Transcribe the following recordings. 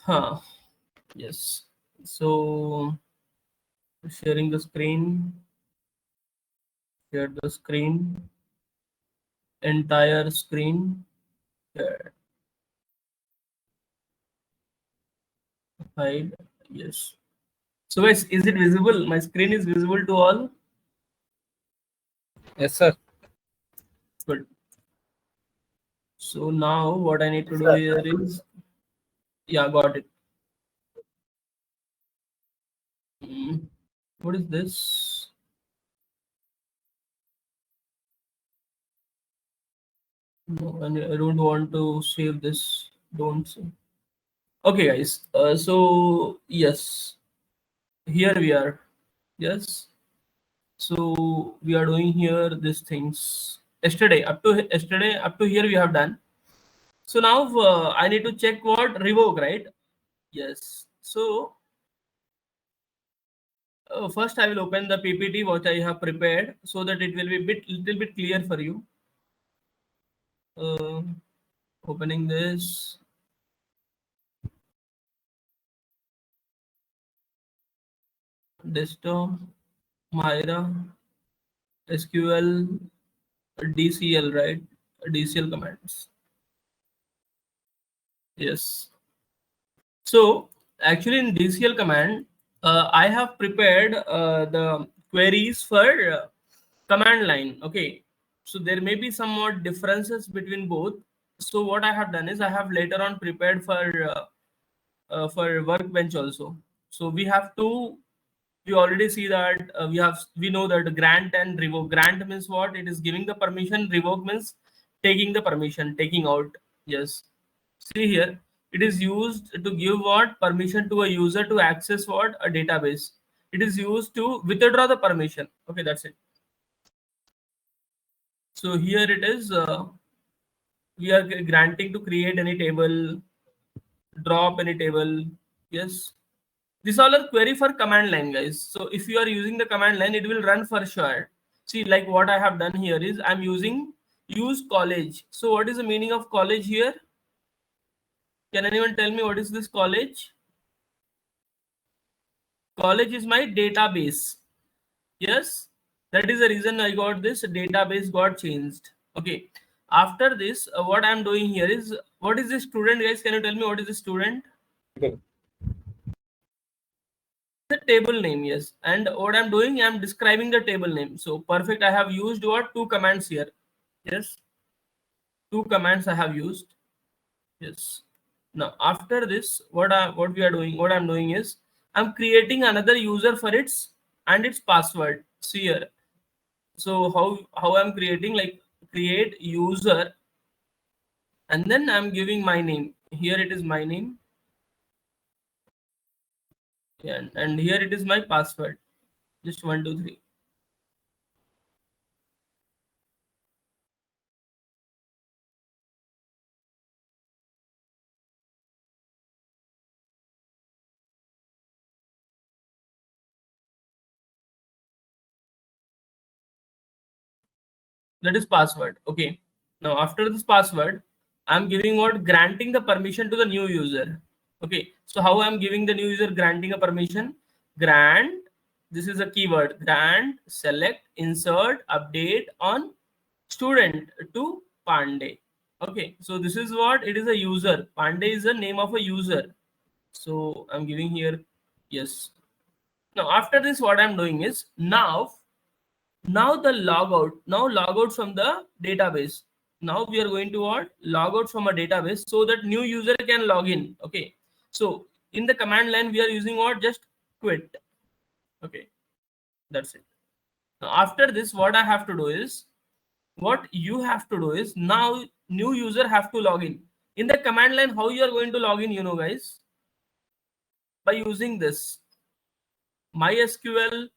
Huh. Yes. So sharing the screen, share the screen, entire screen, share, hide. Yes. So guys, is it visible? My screen is visible to all? Yes, sir. Good. So now what I need to Yes, do sir. here is, yeah, got it. Mm, what is this? No, and I don't want to save this. Don't save. Okay, guys. So yes, here we are. Yes. So we are doing here these things. Yesterday up to here we have done. So now I need to check what revoke, right? Yes. So first I will open the PPT what I have prepared so that it will be little bit clear for you. Uh, Opening this. Desktop, Myra, SQL, DCL, right? DCL commands. Yes. So actually in DCL command, I have prepared the queries for command line. Okay. So there may be somewhat differences between both. So what I have done is I have later on prepared for workbench also. So we have two. We already see that we know that grant and revoke. Grant means what? It is giving the permission. Revoke means taking the permission, taking out. Yes. See here, it is used to give what? Permission to a user to access what? A database. It is used to withdraw the permission. Okay, that's it. So here it is. We are granting to create any table, drop any table. Yes. This all are query for command line, guys. So if you are using the command line, it will run for sure. See, like what I have done here is I'm using use college. So what is the meaning of college here? Can anyone tell me what is this college? College is my database. Yes, that is the reason I got this database got changed. Okay. After this, what I'm doing here is, what is the student, guys? Can you tell me what is the student? Okay. The table name, yes. And what I'm doing, I'm describing the table name. So perfect. I have used what? Two commands here. Yes, two commands I have used. Yes. Now after this, what we are doing, what I'm doing is I'm creating another user for its and its password. See here. So how I'm creating, like create user, and then I'm giving my name. Here it is my name, and here it is my password. Just 123. That is password. Okay. Now after this password, I'm giving what? Granting the permission to the new user. Okay. So how I'm giving the new user granting a permission? Grant. This is a keyword. Grant, select, insert, update on student to Pandey. Okay. So this is what it is, a user. Pandey is the name of a user. So I'm giving here yes. Now after this, what I'm doing is now the logout, now logout from the database. Now we are going to what? Logout from a database so that new user can log in. Okay. So in the command line, we are using what? Just quit. Okay. That's it. Now after this, what I have to do is, what you have to do is, now new user have to log in. In the command line, how you are going to log in, guys? By using this MySQL.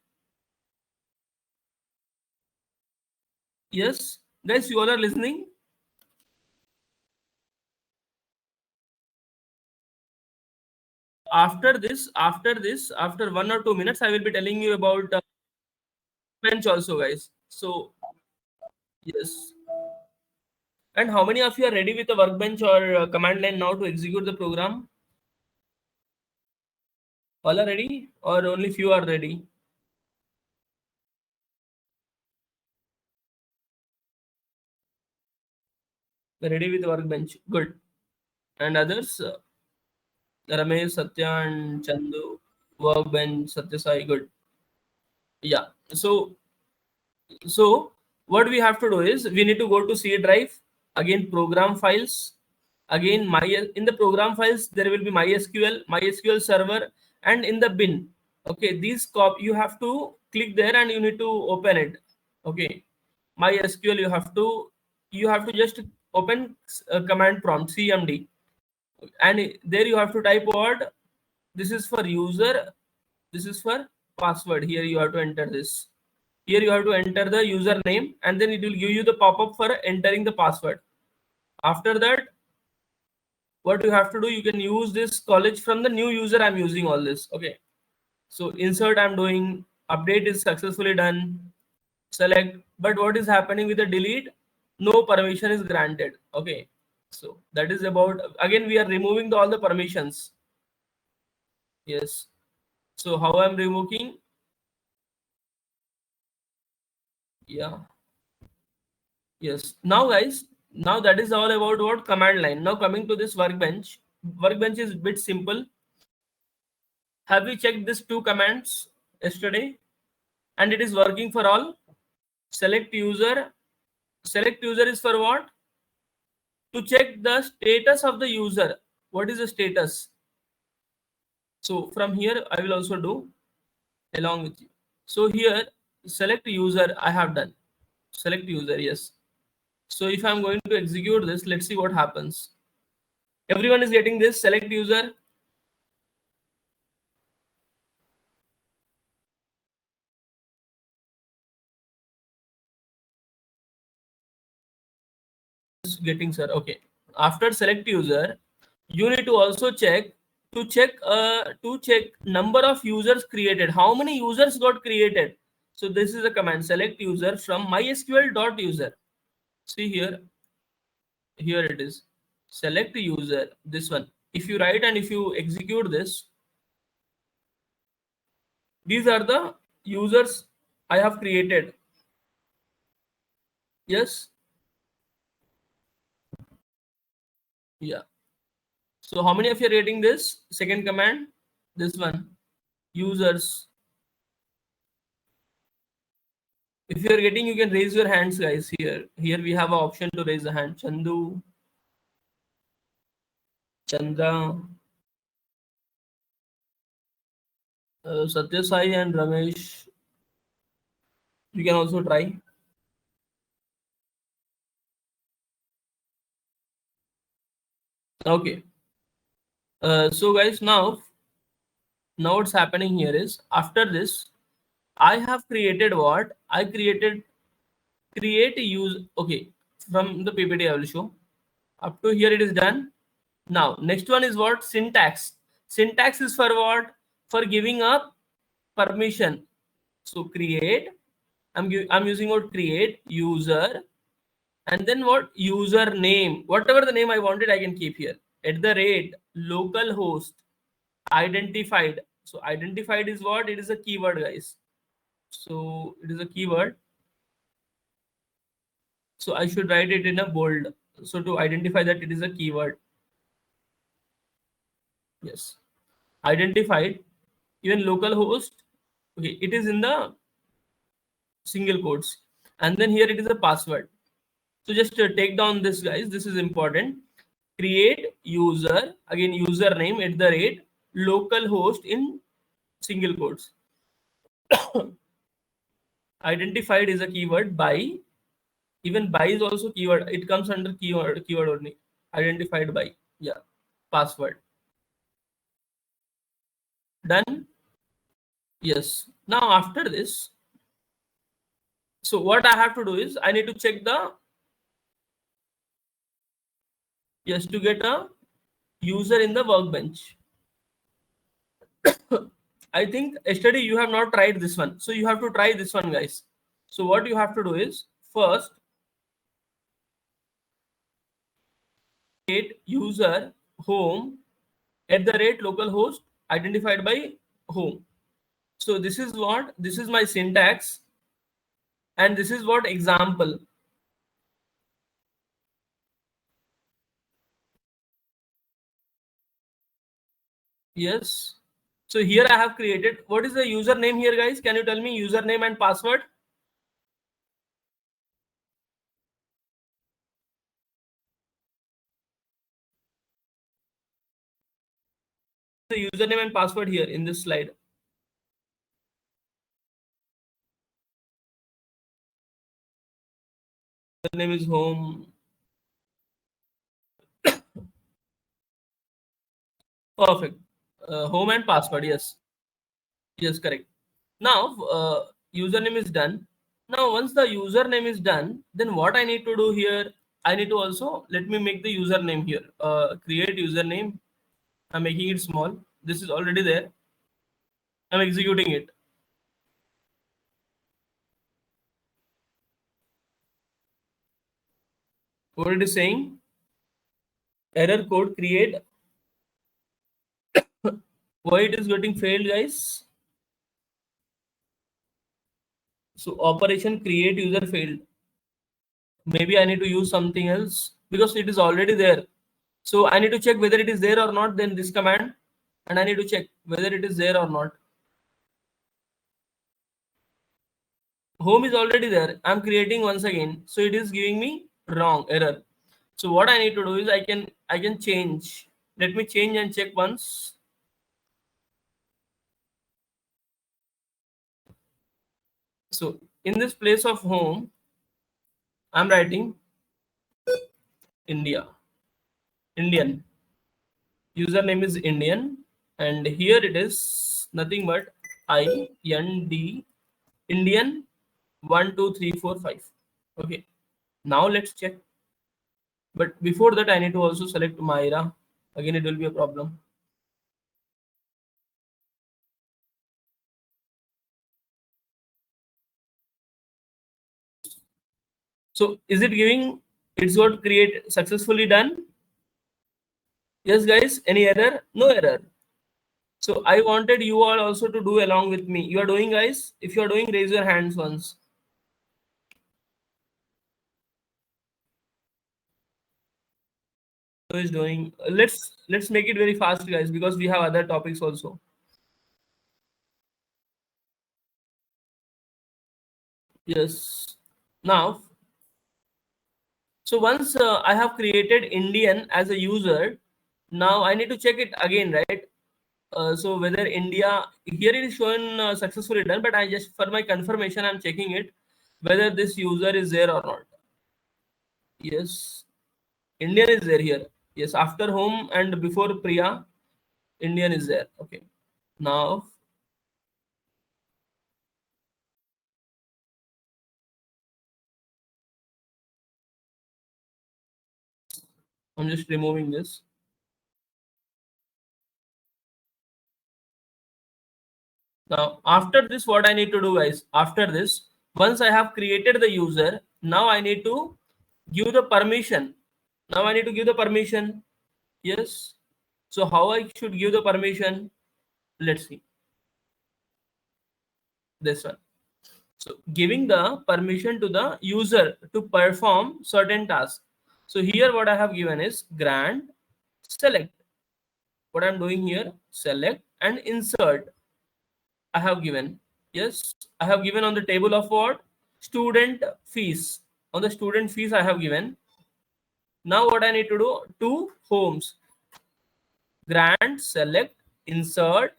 Yes. Guys, you all are listening? After 1 or 2 minutes, I will be telling you about bench also, guys. So yes. And how many of you are ready with the workbench or command line now to execute the program? All are ready or only few are ready? Ready with workbench. Good. And others, Ramesh, Satya and Chandu, workbench, Satya Sai. Good. Yeah. So what we have to do is we need to go to C drive, again program files, again my in the program files there will be MySQL server, and in the bin. Okay, these you have to click there and you need to open it. Okay, MySQL you have to just open command prompt CMD, and there you have to type what this is for user, this is for password. Here you have to enter this. Here you have to enter the username, and then it will give you the pop-up for entering the password. After that, what you have to do, you can use this college from the new user. I'm using all this. Okay, so insert I'm doing, update is successfully done, select. But what is happening with the delete? No permission is granted. Okay, so that is about, again we are removing all the permissions. Yes. So how I'm removing? Yeah. Yes. Now, guys, now that is all about what command line. Now coming to this workbench. Workbench is a bit simple. Have we checked these two commands yesterday? And it is working for all. Select user. Select user is for what? To check the status of the user. What is the status? So from here, I will also do along with you. So here, select user I have done. Select user, yes. So if I'm going to execute this, let's see what happens. Everyone is getting this. Select user. Getting, sir. Okay, after select user you need to also check to check number of users created, how many users got created. So this is a command, select user from mysql dot user. See here, here it is, select user, this one. If you write and if you execute this, these are the users I have created. Yes. Yeah. So how many of you are getting this second command? This one, users. If you are getting, you can raise your hands, guys. Here we have an option to raise the hand. Chandu, Chandra, Satya Sai and Ramesh. You can also try. Okay. So guys, now what's happening here is, after this, I have created what? I created create use. Okay. From the PPT I will show. Up to here it is done. Now next one is what? Syntax. Syntax is for what? For giving up permission. So create, I'm using what? Create user, and then what? User name, whatever the name I wanted I can keep here, at the rate localhost identified. So identified is what? It is a keyword, guys. So it is a keyword, so I should write it in a bold, so to identify that it is a keyword. Yes, identified. Even localhost, okay, it is in the single quotes, and then here it is a password. So just take down this, guys. This is important. Create user, again username at the rate localhost in single quotes. Identified is a keyword. By, even by is also keyword. It comes under keyword only. Identified by. Yeah. Password. Done. Yes. Now after this, so what I have to do is I need to check the, yes, to get a user in the workbench. I think yesterday you have not tried this one, so you have to try this one, guys. So what you have to do is, first create user home at the rate localhost identified by home. So this is my syntax, and this is what example. Yes. So here I have created, what is the username here, guys? Can you tell me username and password? The username and password here in this slide. The name is home. Perfect. Home and password. Yes. Yes, correct. Now, username is done. Now, once the username is done, then what I need to do here, I need to also, let me make the username here. Create username. I'm making it small. This is already there. I'm executing it. What it is saying? Error code create. Why it is getting failed, guys? So operation create user failed. Maybe I need to use something else because it is already there. So I need to check whether it is there or not. Then this command, and I need to check whether it is there or not. Home is already there. I'm creating once again, so it is giving me wrong error. So what I need to do is I can change. Let me change and check once. So in this place of home, I'm writing India, Indian. Username is Indian, and here it is nothing but IND Indian 1 2 3 4 5. Okay, now let's check. But before that, I need to also select Myra. Again, it will be a problem. So is it giving? It's got create successfully done. Yes, guys. Any error? No error. So I wanted you all also to do along with me. You are doing, guys. If you are doing, raise your hands once. Who is doing? Let's make it very fast, guys, because we have other topics also. Yes. Now, so once I have created Indian as a user, now I need to check it again, right? So whether India, here it is shown successfully done, but I just for my confirmation I'm checking it whether this user is there or not. Yes, Indian is there here. Yes, after home and before Priya, Indian is there. Okay. Now I'm just removing this. Now after this, what I need to do, guys? After this, once I have created the user, now I need to give the permission. Now I need to give the permission. Yes. So how I should give the permission? Let's see this one. So giving the permission to the user to perform certain tasks. So here what I have given is grant, select. What I'm doing here, select and insert. I have given. Yes, I have given on the table of what? Student fees. On the student fees I have given. Now what I need to do? Two homes. Grant, select, insert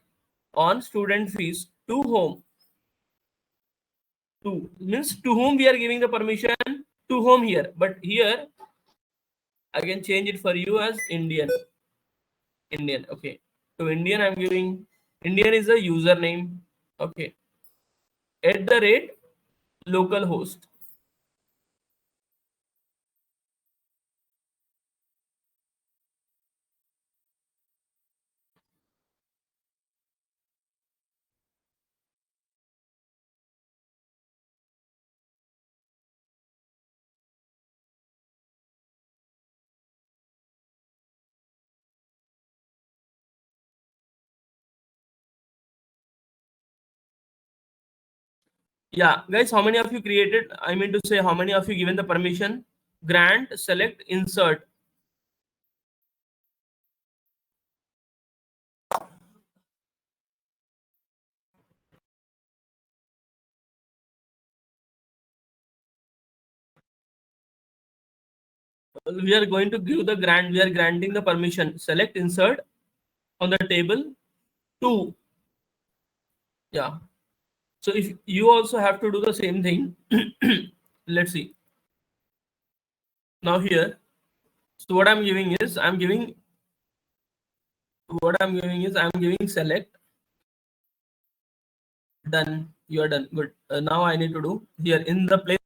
on student fees to home. To means to whom we are giving the permission, to home here. But here I can change it for you as Indian. Indian. Okay. To Indian, I'm giving Indian is a username. Okay. At the rate localhost. Yeah, guys, how many of you created? I mean to say, how many of you given the permission? Grant, select, insert. We are going to give the grant. We are granting the permission. Select, insert on the table 2. Yeah. So if you also have to do the same thing, let's see. Now here, so what I'm giving is I'm giving select, done. You are done. Good. Now I need to do here in the place.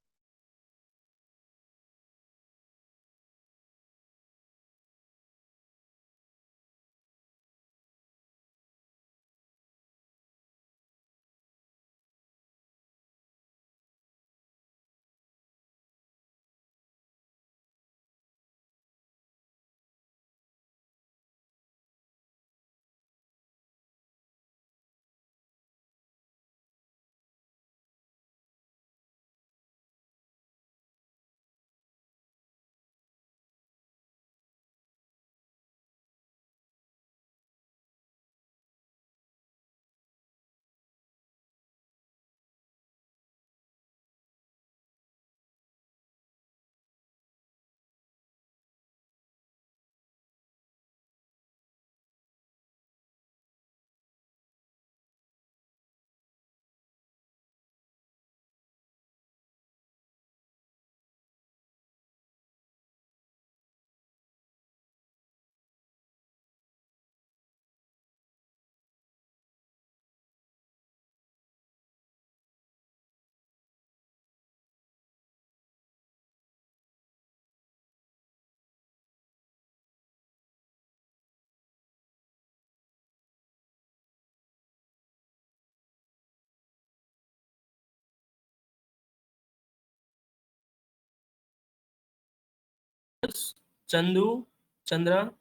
Chandu, Chandra,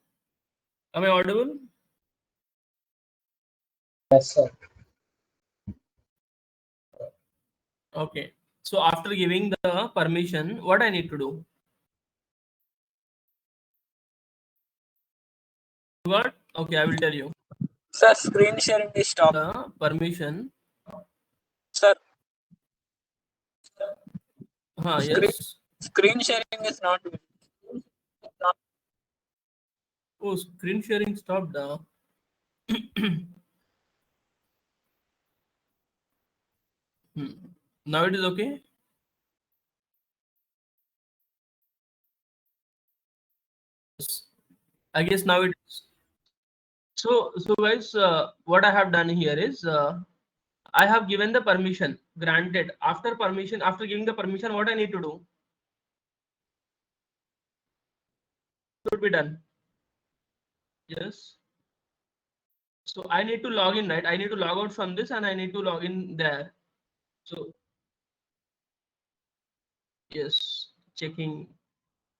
am I audible? Yes, sir. Okay. So after giving the permission, what I need to do? What? Okay, I will tell you. Sir, screen sharing is stopped. The permission. Sir, screen Yes. screen sharing is not. Oh, screen sharing stopped. Now it is okay. Yes. I guess now it is. So guys, what I have done here is I have given the permission, granted. After permission, after giving the permission, what I need to do should be done. Yes. So I need to log in, right? I need to log out from this and I need to log in there. So yes, checking.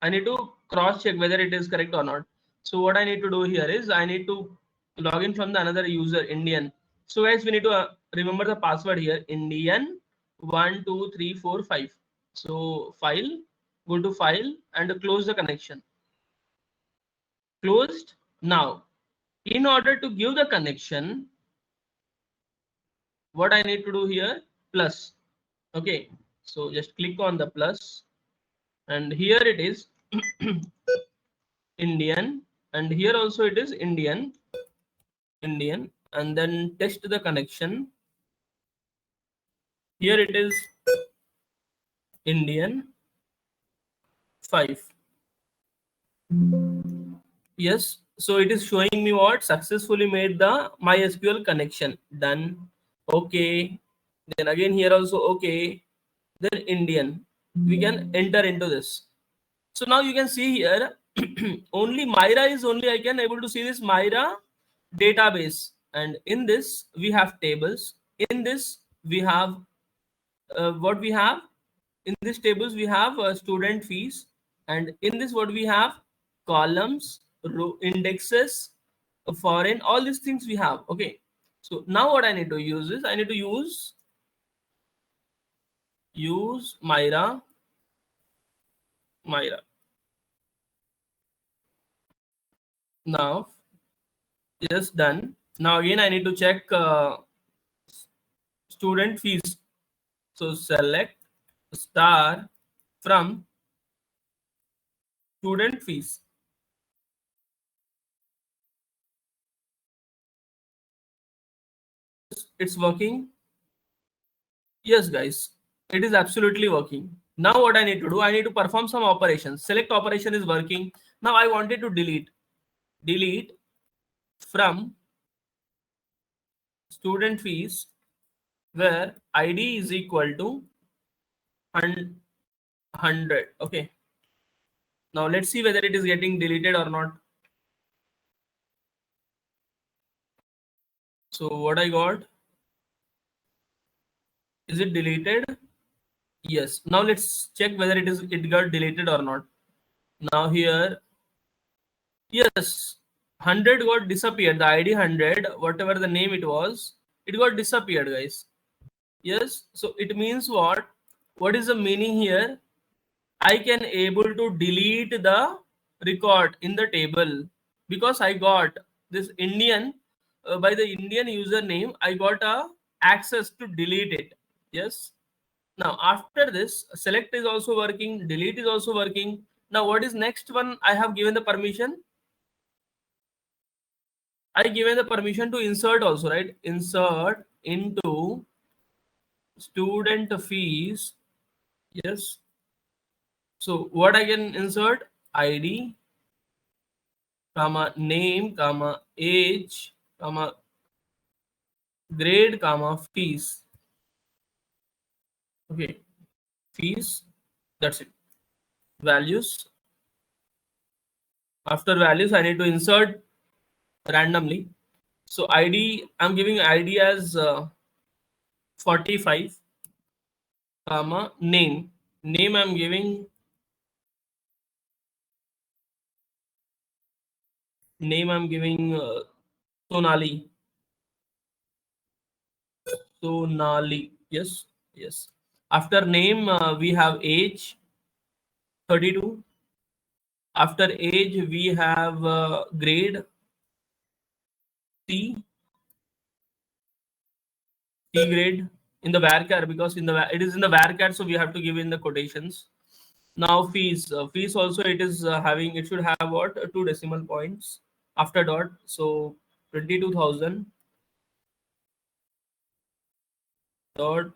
I need to cross check whether it is correct or not. So what I need to do here is I need to log in from the another user, Indian. So guys, we need to remember the password here, Indian 12345. So file, go to file and close the connection. Closed. Now, in order to give the connection, what I need to do here, plus. Okay, so just click on the plus and here it is Indian, and here also it is Indian, and then test the connection. Here it is Indian 5. Yes, so it is showing me what successfully made the MySQL connection. Done. Okay. Then again here also okay. Then Indian. We can enter into this. So now you can see here only Myra is only I can able to see this Myra database, and in this we have tables. In this we have what we have in this tables we have student fees, and in this what we have columns, row, indexes, foreign, all these things we have. Okay, so now what I need to use is I need to use use Myra. Now, yes, done. Now again, I need to check student fees. So select star from student fees. It's working. Yes, guys, it is absolutely working. Now what I need to do, I need to perform some operations. Select operation is working. Now I wanted to delete from student fees where ID is equal to 100. Okay. Now let's see whether it is getting deleted or not. So what I got, is it deleted? Yes. Now let's check whether it got deleted or not. Now here, yes, 100 got disappeared. The ID 100, whatever the name it was, it got disappeared, guys. Yes. So it means what? What is the meaning here? I can able to delete the record in the table because I got this Indian by the Indian username. I got a access to delete it. Yes. Now after this, select is also working, delete is also working. Now what is next one? I have given the permission. I given the permission to insert also, right? Insert into student fees. Yes. So what I can insert? ID, comma name, comma age, comma grade, comma fees. Okay, fees. That's it. Values. After values, I need to insert randomly. So ID, I'm giving ID as 45, comma name. Name I'm giving Sonali. Sonali. Yes, yes. After name, we have age 32. After age, we have grade C grade in the varchar, because it is in the varchar, so we have to give in the quotations. Now fees, fees also it is having, it should have what, 2 decimal points after dot, so 22,000 dot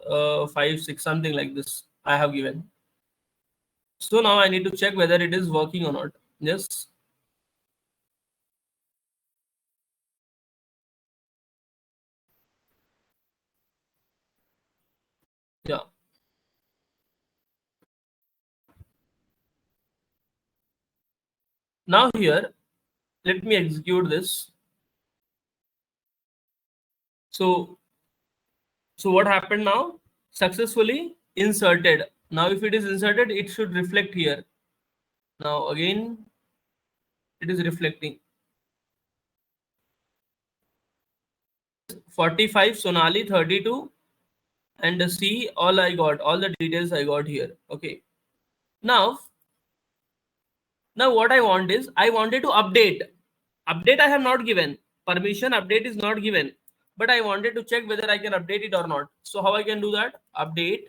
56, something like this I have given. So now I need to check whether it is working or not. Yes. Yeah. Now here, let me execute this. So what happened now? Successfully inserted. Now if it is inserted, it should reflect here. Now again, it is reflecting. 45 Sonali, 32 and C, all I got, all the details I got here. Okay. Now what I want is, I wanted to update. Update I have not given. Permission update is not given. But I wanted to check whether I can update it or not. So how I can do that? Update.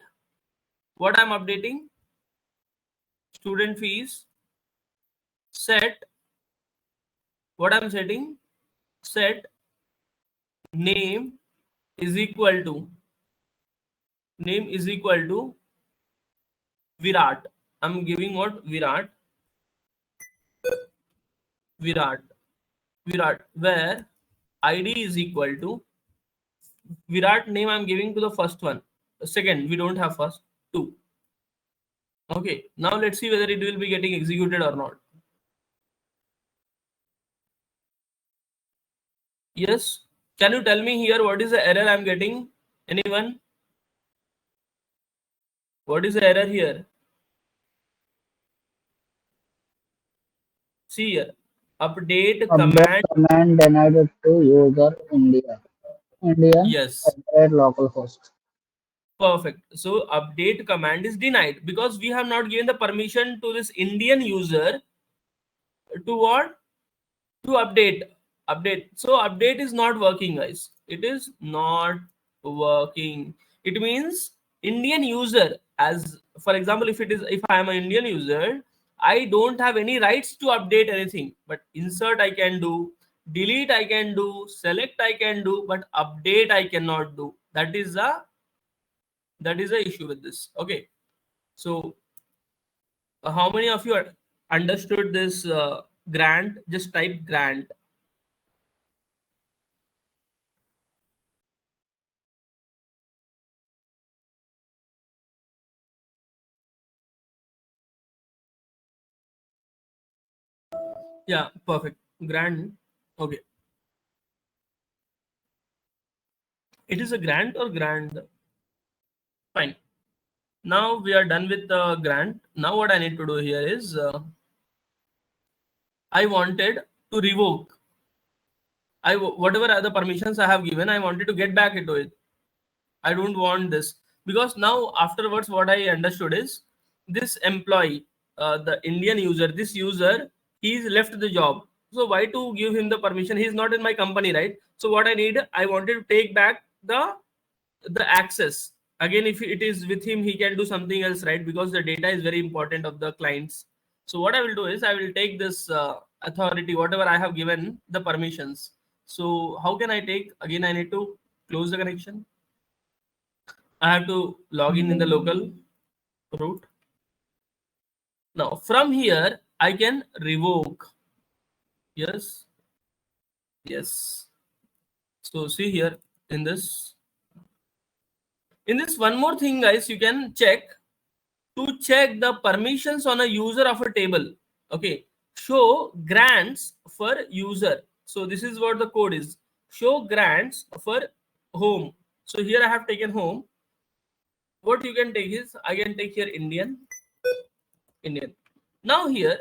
What I'm updating? Student fees. Set. What I'm setting? Set name is equal to Virat. I'm giving what? Virat, where ID is equal to Virat name. I'm giving to the first one. Second, we don't have first. 2. Okay. Now let's see whether it will be getting executed or not. Yes. Can you tell me here what is the error I'm getting? Anyone? What is the error here? See here. Update command. Denied to user India. Yes. Localhost. Perfect. So update command is denied because we have not given the permission to this Indian user to what? To update. So update is not working, guys. It is not working. It means Indian user, as for example, if I am an Indian user, I don't have any rights to update anything, but insert I can do, delete I can do, select I can do, but update I cannot do. That is a issue with this. Okay, so how many of you understood this grant? Just type grant. Yeah, perfect. Grant. Okay, it is a grant or grant. Fine. Now we are done with the grant. Now what I need to do here is I wanted to revoke. Whatever other permissions I have given, I wanted to get back into it. I don't want this because now afterwards, what I understood is this employee, the Indian user, this user, he's left the job. So why to give him the permission? He's not in my company, right? So what I wanted to take back the access. Again, if it is with him, he can do something else, right? Because the data is very important of the clients. So what I will do is I will take this authority, whatever I have given the permissions. So how can I take? Again, I need to close the connection. I have to log in the local root. Now from here, I can revoke. Yes, yes. So see here in this, one more thing, guys, you can check to check the permissions on a user of a table. Okay, show grants for user. So this is what the code is. Show grants for home. So here I have taken home. What you can take is I can take here Indian. Now here,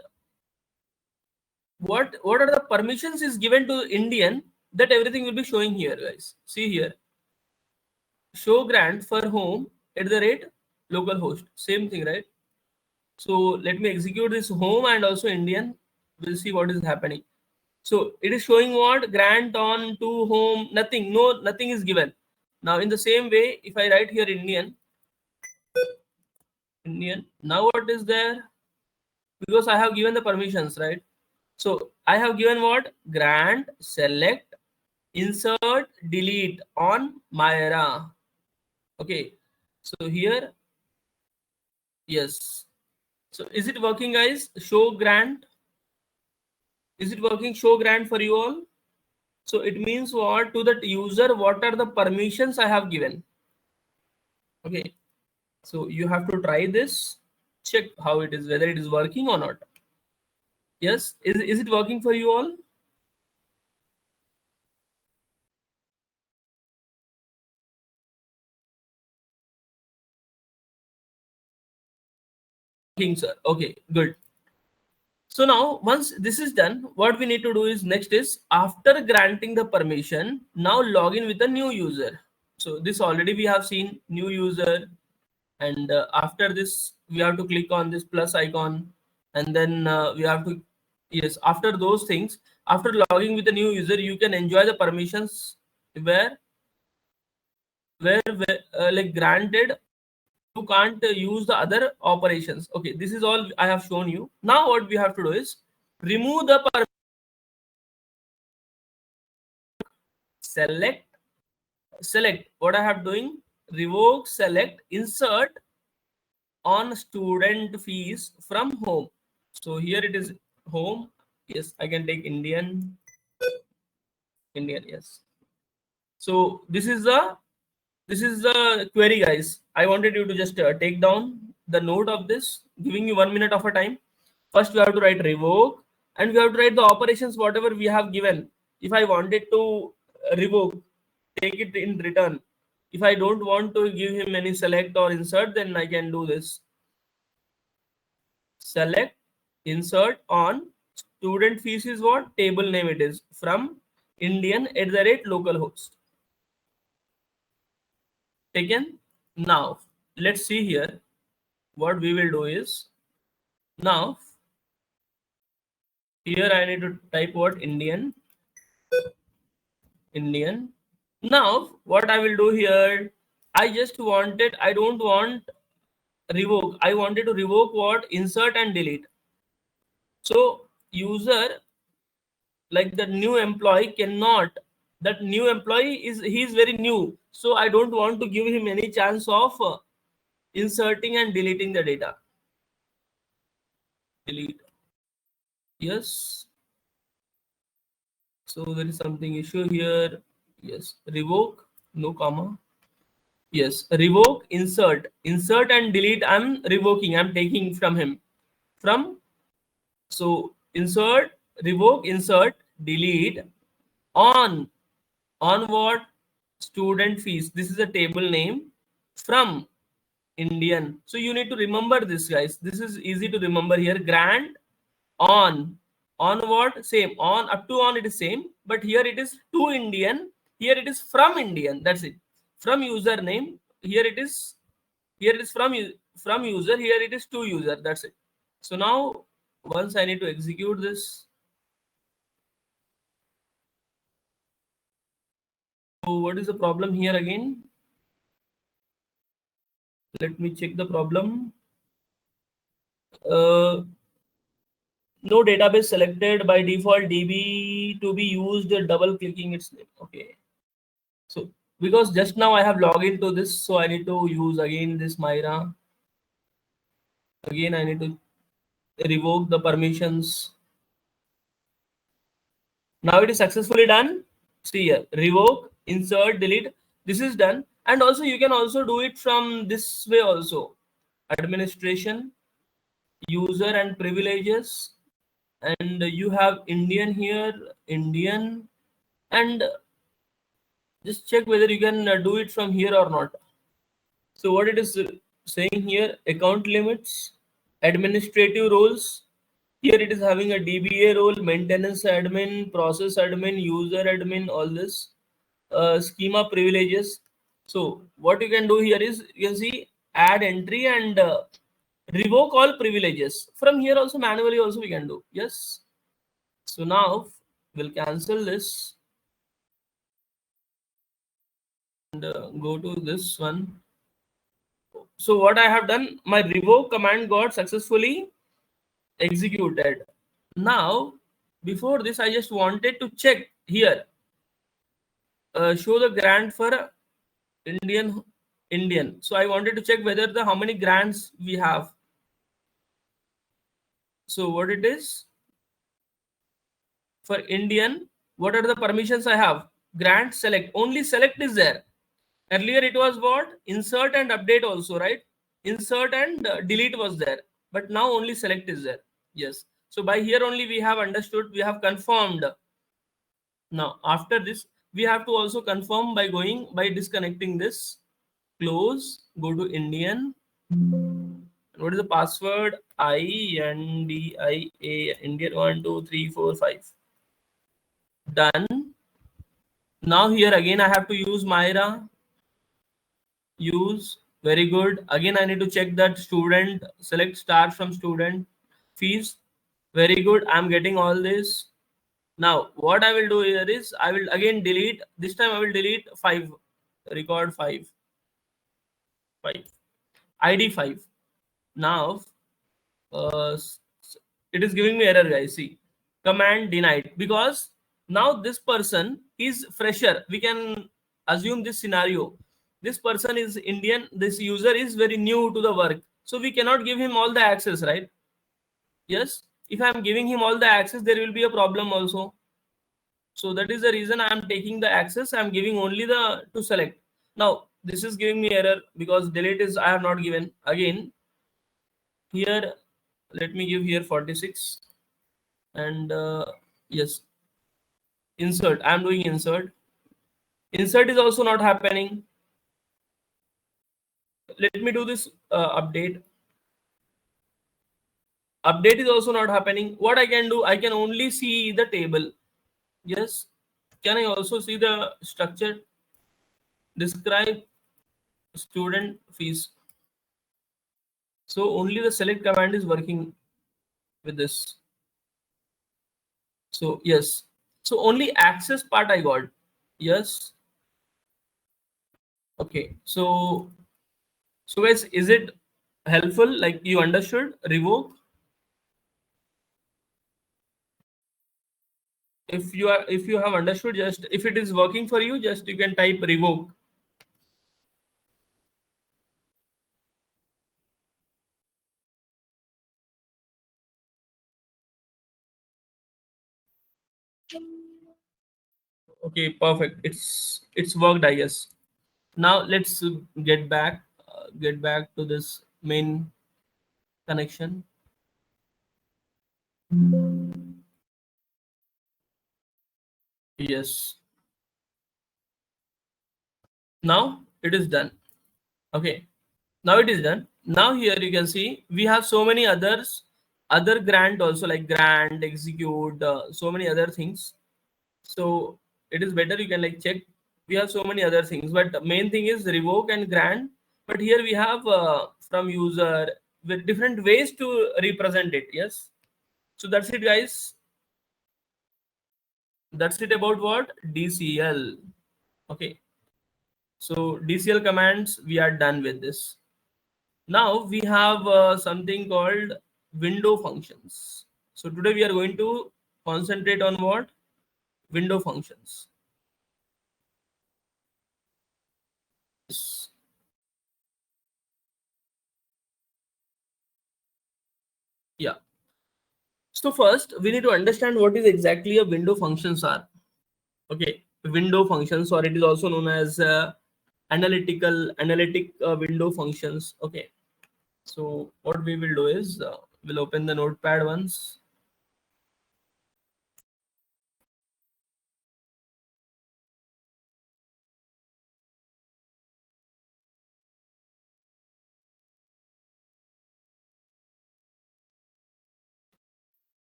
what are the permissions is given to Indian, that everything will be showing here, guys. See here, show grant for home at the rate localhost. Same thing, right? So let me execute this home and also Indian. We'll see what is happening. So it is showing what grant on to home, nothing, no, nothing is given. Now in the same way, if I write here Indian, now what is there? Because I have given the permissions, right? So I have given what? Grant, select, insert, delete on Myra. Okay. So here, yes. So is it working, guys? Show grant. Is it working? Show grant for you all. So it means what to that user? What are the permissions I have given? Okay. So you have to try this. Check how it is, whether it is working or not. Yes. Is it working for you all? Working, sir. Okay. Good. So now once this is done, what we need to do is next is after granting the permission, now log in with a new user. So this already we have seen new user, and after this we have to click on this plus icon, and then we have to, yes, after those things, after logging with the new user, you can enjoy the permissions where like granted, you can't use the other operations. Okay, this is all I have shown you. Now what we have to do is remove the select what I have doing, revoke, select, insert on student fees from home. So here it is home. Yes, I can take Indian. Yes. So this is the query, guys. I wanted you to just take down the note of this, giving you 1 minute of a time. First we have to write revoke, and we have to write the operations whatever we have given. If I wanted to revoke, take it in return. If I don't want to give him any select or insert, then I can do this. Select, insert on student fees is what? Table name it is from Indian at the rate localhost. Taken. Now let's see here. What we will do is, now here I need to type what? Indian. Now what I will do here, I don't want revoke. I wanted to revoke what? Insert and delete. So user, like the new employee cannot, that new employee he is very new, so I don't want to give him any chance of inserting and deleting the data. Delete. Yes. So there is something issue here. Yes. Revoke. No comma. Yes. Revoke. Insert and delete. I'm revoking. I'm taking from him. From. So insert. Revoke. Insert. Delete. On. On what? Student fees. This is a table name. From Indian. So you need to remember this, guys. This is easy to remember here. Grant on. On what? Same. On, up to on it is same, but here it is to Indian. Here it is from Indian. That's it. From username. Here it is from user. Here it is to user. That's it. So now once I need to execute this. So what is the problem here again? Let me check the problem. No database selected by default, DB to be used, double clicking its name. Okay. So because just now I have logged into this, so I need to use again this Myra. Again, I need to revoke the permissions. Now it is successfully done. See here, revoke, insert, delete. This is done. And also you can also do it from this way also. Administration, user and privileges. And you have Indian here, Indian, and just check whether you can do it from here or not. So what it is saying here, account limits, administrative roles. Here it is having a DBA role, maintenance admin, process admin, user admin, all this. Schema privileges. So what you can do here is, you can see add entry and revoke all privileges. From here also manually also we can do. Yes. So now we'll cancel this and go to this one. So what I have done, my revoke command got successfully executed. Now before this I just wanted to check here, show the grant for Indian. So I wanted to check whether the how many grants we have. So what it is for Indian, what are the permissions I have? Grant, select, only select is there. Earlier it was what? Insert and update also, right? Insert and delete was there, but now only select is there. Yes. So by here only we have understood, we have confirmed. Now after this we have to also confirm by disconnecting this. Close, go to Indian. What is the password? INDIA, Indian 1 2 3 4 5. Done. Now here again I have to use Myra. Use. Very good. Again I need to check that student, select start from student fees. Very good. I'm getting all this. Now what I will do here is I will again delete. This time I will delete 5. Record 5. ID 5. Now it is giving me error, guys. See, command denied, because now this person is fresher. We can assume this scenario. This person is Indian. This user is very new to the work, so we cannot give him all the access, right? Yes. If I am giving him all the access, there will be a problem also. So that is the reason I am taking the access. I am giving only the to select. Now this is giving me error because delete is I have not given. Again here, let me give here 46 and yes, insert. I am doing insert. Insert is also not happening. Let me do this update. Update is also not happening. What I can do, I can only see the table. Yes. Can I also see the structure? Describe. student fees. So only the select command is working with this. So yes. So only access part I got. Yes. Okay. So guys, is it helpful? Like you understood? Revoke. If you have understood, just if it is working for you, just you can type revoke. Okay, perfect. It's worked, I guess. Now let's get back to this main connection. Yes. Now it is done. Okay. Now it is done. Now here you can see we have so many other grant also, like grant, execute, so many other things. So it is better you can like check. We have so many other things, but the main thing is revoke and grant. But here we have from user with different ways to represent it. Yes. So that's it, guys. That's it about what DCL. Okay. So DCL commands, we are done with this. Now we have something called window functions. So today we are going to concentrate on what? Window functions. Yes. Yeah. So first we need to understand what is exactly a window functions are. Okay. Window functions, or it is also known as analytic window functions. Okay. So what we will do is we'll open the notepad once.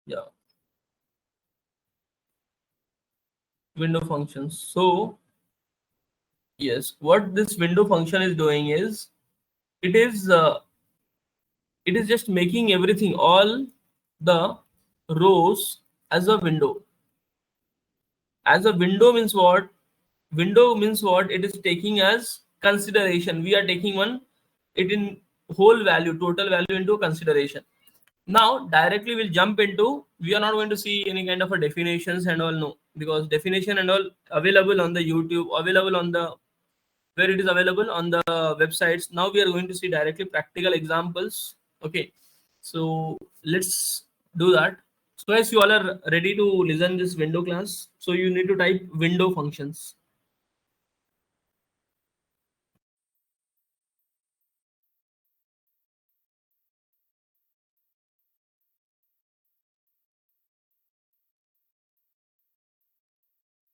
Yeah. Window functions. So yes, what this window function is doing is it is uh, it is just making everything, all the rows as a window. As a window means what? Window means what? It is taking as consideration. We are taking one it in whole value, total value into consideration. Now directly we'll jump into, we are not going to see any kind of a definitions and all, no, because definition and all available on the YouTube, available on the where it is available on the websites. Now we are going to see directly practical examples. Okay, so let's do that. So as you all are ready to listen this window class, so you need to type window functions.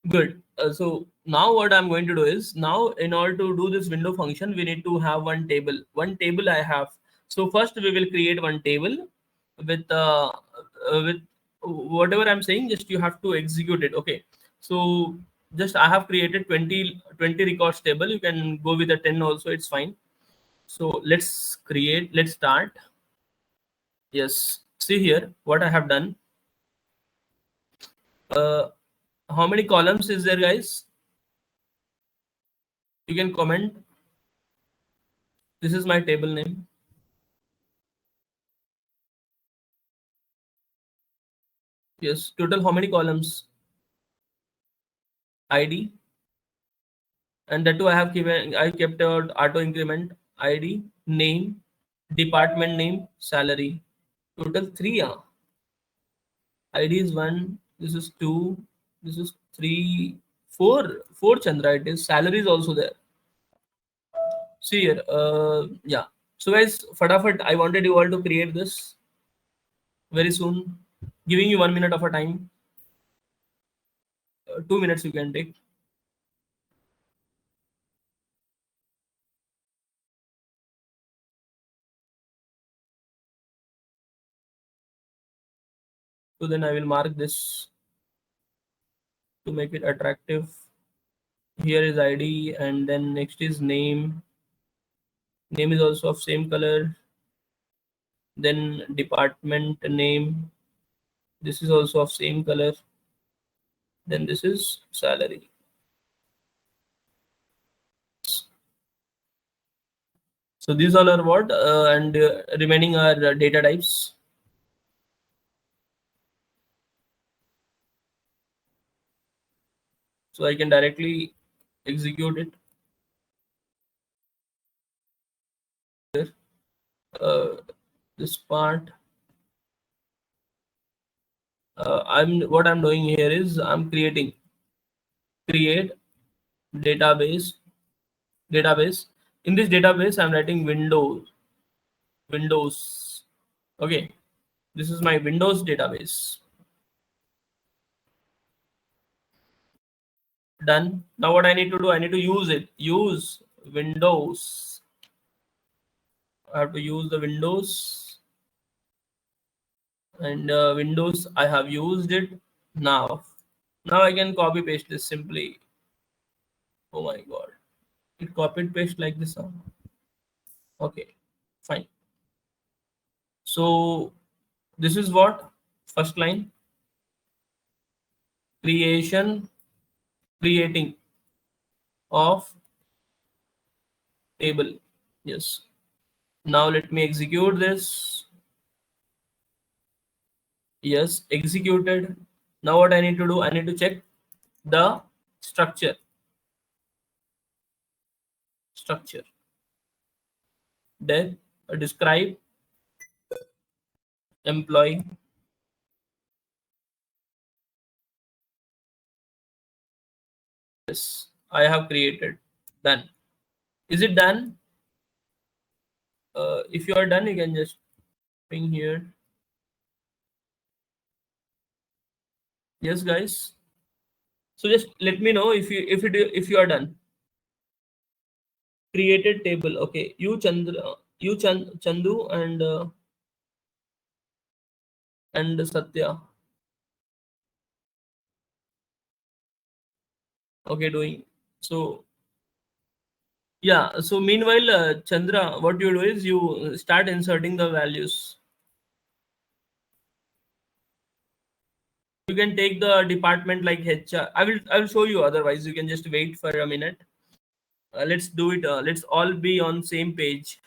Good. So now what I'm going to do is, now in order to do this window function, we need to have one table. One table I have. So first we will create one table with whatever I'm saying. Just you have to execute it. Okay. So just I have created 20 records table. You can go with a 10 also. It's fine. So let's create. Let's start. Yes. See here what I have done. Uh, how many columns is there, guys? You can comment. This is my table name. Yes, total how many columns? ID, and that too I have given, I kept out auto increment, ID, name, department name, salary. Total three. ID is one. This is two. This is three. Four. Chandra. It is salary is also there. See here. Yeah. So guys, fadafat. I wanted you all to create this very soon. Giving you 1 minute of a time. 2 minutes you can take. So then I will mark this to make it attractive. Here is ID, and then next is name. Name is also of same color. Then department name. This is also of same color. Then this is salary. So these all are what, and remaining are data types. So I can directly execute it. Uh, this part, I'm doing here is I'm create database. In this database, I'm writing Windows. Okay, this is my Windows database. Done. Now what I need to do, I need to use it. Use Windows. I have to use the Windows, and Windows, I have used it. Now I can copy paste this simply. Oh my god, it copied paste like this, huh? Okay, fine. So this is what, first line, creating of table. Yes. Now let me execute this. Yes, executed. Now what I need to do, I need to check the structure. Describe employee. Yes, I have created. Done. Is it done? If you are done, you can just ping here. Yes, guys. So just let me know if you are done. Created table. Okay, Chandu and Satya. Okay, doing. So yeah. So meanwhile, Chandra, what you do is you start inserting the values. You can take the department like HR. I will show you. Otherwise, you can just wait for a minute. Let's do it. Let's all be on same page.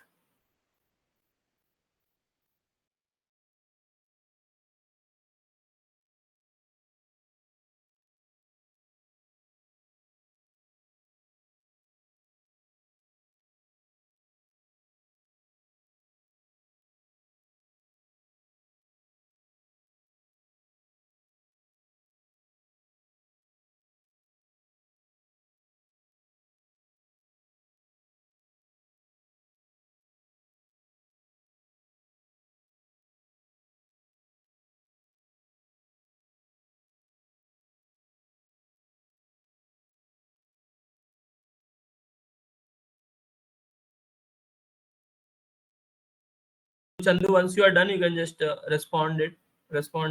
Chandu, once you are done, you can just respond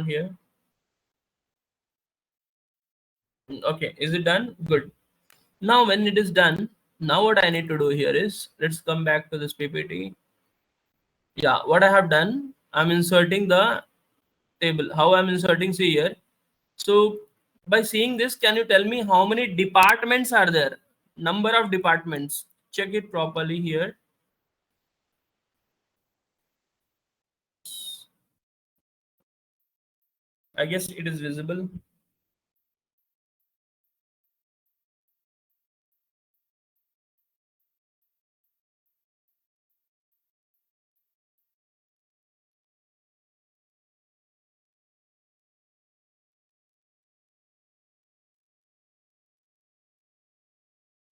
here. Okay, is it done? Good. Now when it is done, now what I need to do here is, let's come back to this PPT. Yeah, what I have done, I'm inserting the table. How I'm inserting, see here. So by seeing this, can you tell me how many departments are there? Number of departments. Check it properly here. I guess it is visible.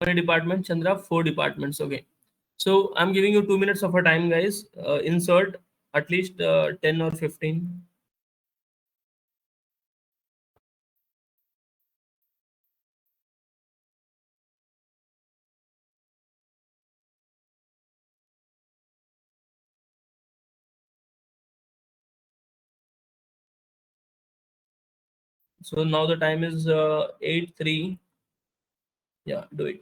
How many departments, Chandra? 4 departments. Okay. So I'm giving you 2 minutes of a time, guys. Insert at least 10 or 15. So now the time is 8:03. Yeah, do it.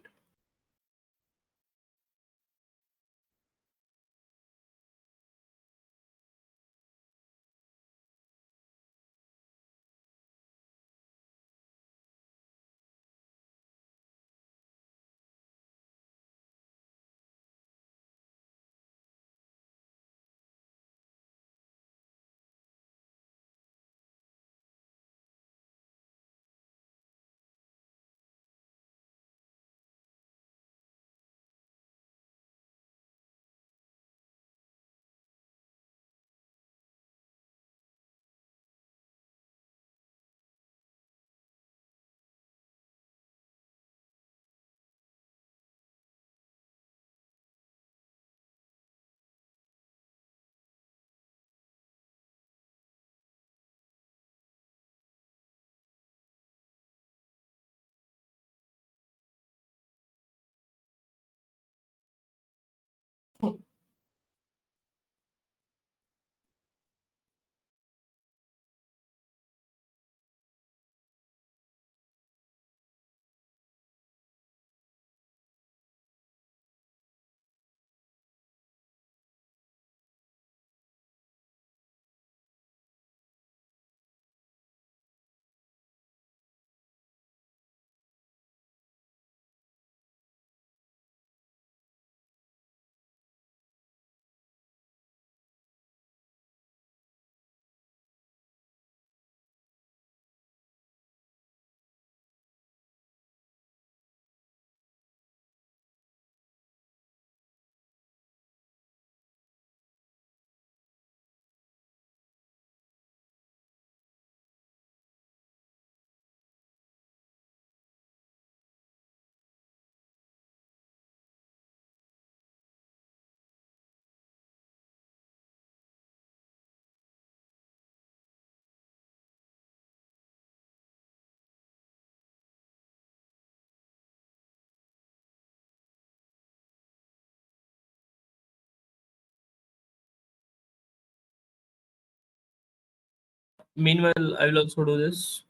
Meanwhile, I will also do this.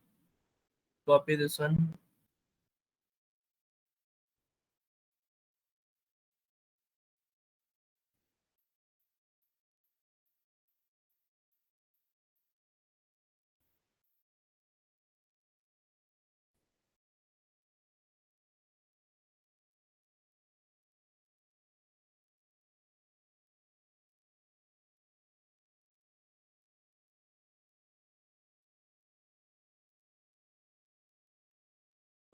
Copy this one.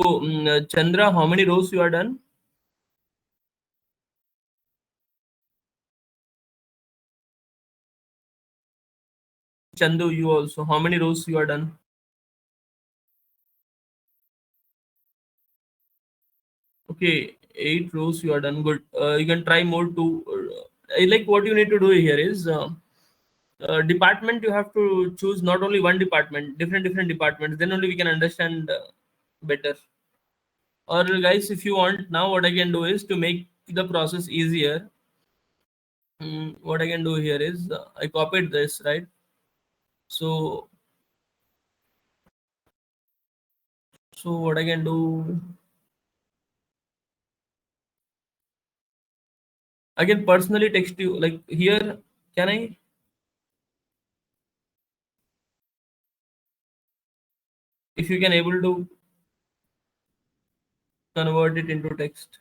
So, Chandra, how many rows you are done? Chandu, you also. How many rows you are done? Okay, 8 rows you are done. Good. You can try more too. I like what you need to do here is department. You have to choose not only one department, different departments. Then only we can understand better. Or guys, if you want, now what I can do is to make the process easier. What I can do here is I copied this, right? So what I can do, I can personally text you like here. Can I? If you can able to convert it into text.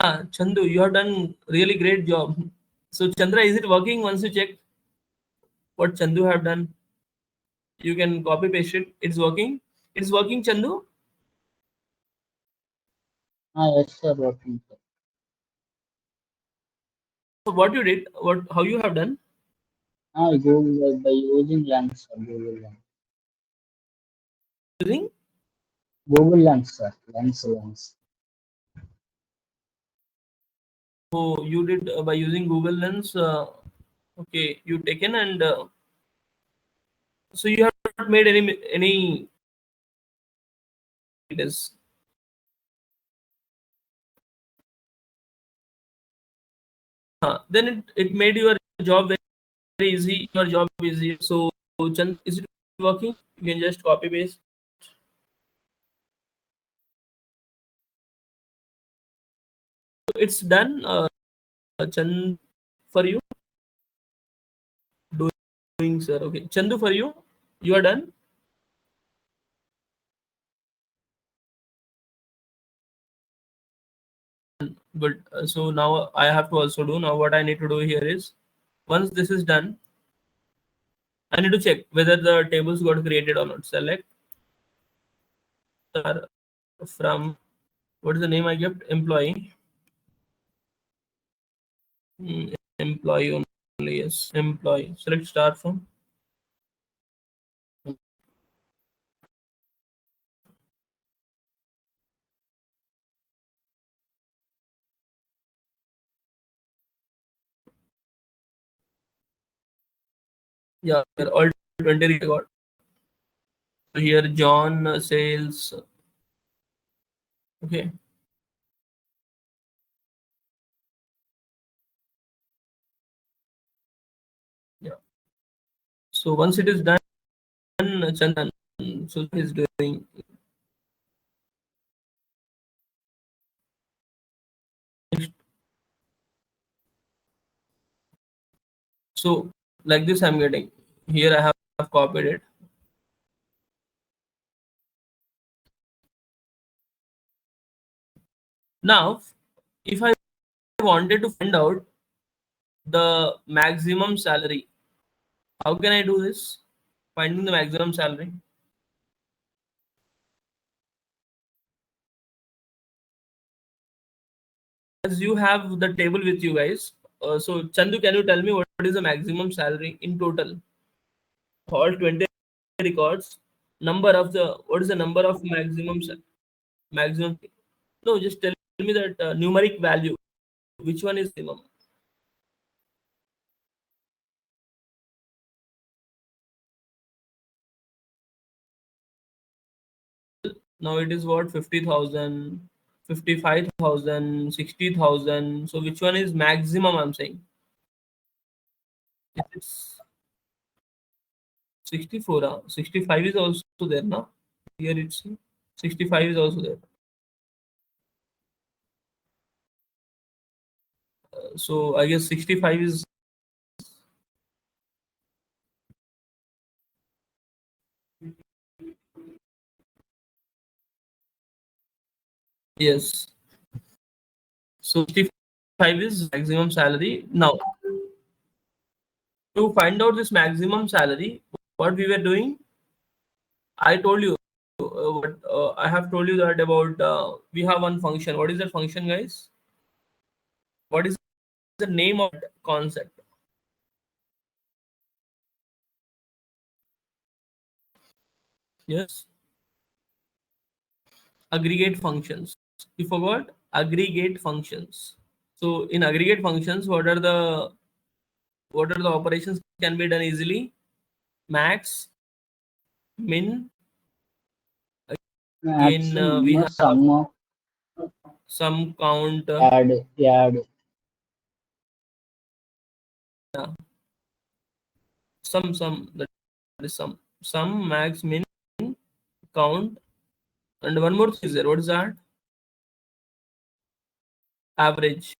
Chandu, you have done really great job. So Chandra, is it working? Once you check what Chandu have done, you can copy paste it. It's working. It's working, Chandu. Yes, sir, working, sir. So what you did, what how you have done? Google by using Lens, sir, Google Lens. Using Google Lens, sir. Lens. so you did by using Google Lens. Okay, you taken and so you have not made any. It is then it made your job very easy. Your job easy. So Chand, is it working? You can just copy paste. It's done, Chand, for you. Doing, sir. Okay, Chandu, for you, you are done. Good. So now I have to also do. Now what I need to do here is, once this is done, I need to check whether the tables got created or not. Select from, what is the name I kept? Employee. Employee only. Yes, employee. Select start from. Yeah, all 20 record. So here John, sales. Okay. Yeah. So once it is done, Chandan, so he's doing. So like this, I'm getting here. I have copied it. Now, if I wanted to find out the maximum salary, how can I do this? Finding the maximum salary. As you have the table with you guys, so Chandu, can you tell me what is the maximum salary in total? All 20 records. Number of the, what is the number of maximum? No, just tell me that numeric value. Which one is minimum? Now it is what, 50,000, 55,000, 60,000. So which one is maximum? I'm saying. If it's 64, 65 is also there now. Here it's 65 is also there. So I guess 65 is, yes. So 65 is maximum salary. Now to find out this maximum salary, what we were doing, I told you, what I have told you that about, we have one function. What is that function, guys? What is the name of that concept? Yes, aggregate functions. You forgot aggregate functions. So in aggregate functions, what are the operations can be done easily? Max, min. Again, we Maximum, have sum of some count. add. Yeah, some that is some max, min, count, and one more thing is there. What is that? Average.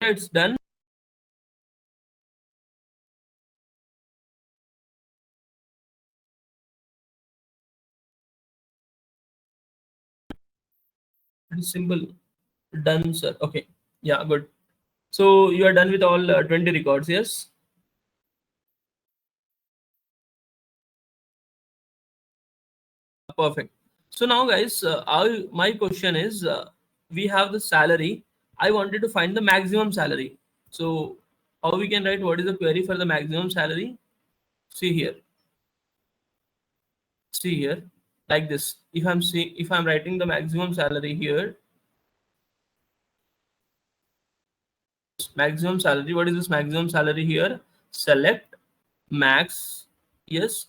It's done. It's simple. Done, sir. Okay. Yeah, good. So you are done with all 20 records, yes? Perfect. So now, guys, my question is, we have the salary. I wanted to find the maximum salary. So how we can write, what is the query for the maximum salary? See here. See here. Like this. If I'm writing the maximum salary here, maximum salary. What is this maximum salary here? Select max, yes,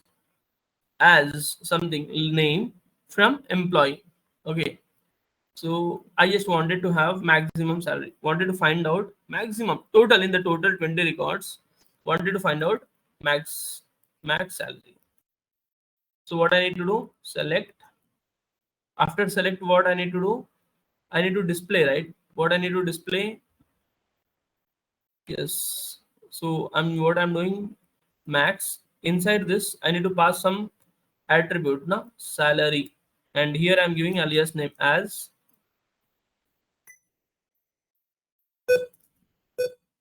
as something name from employee. Okay. So I just wanted to have maximum salary. Wanted to find out maximum total in the total 20 records. Wanted to find out max salary. So what I need to do? Select. After select, what I need to do? I need to display, right? What I need to display? Yes. So what I'm doing? Max. Inside this, I need to pass some attribute, na salary, and here I'm giving alias name as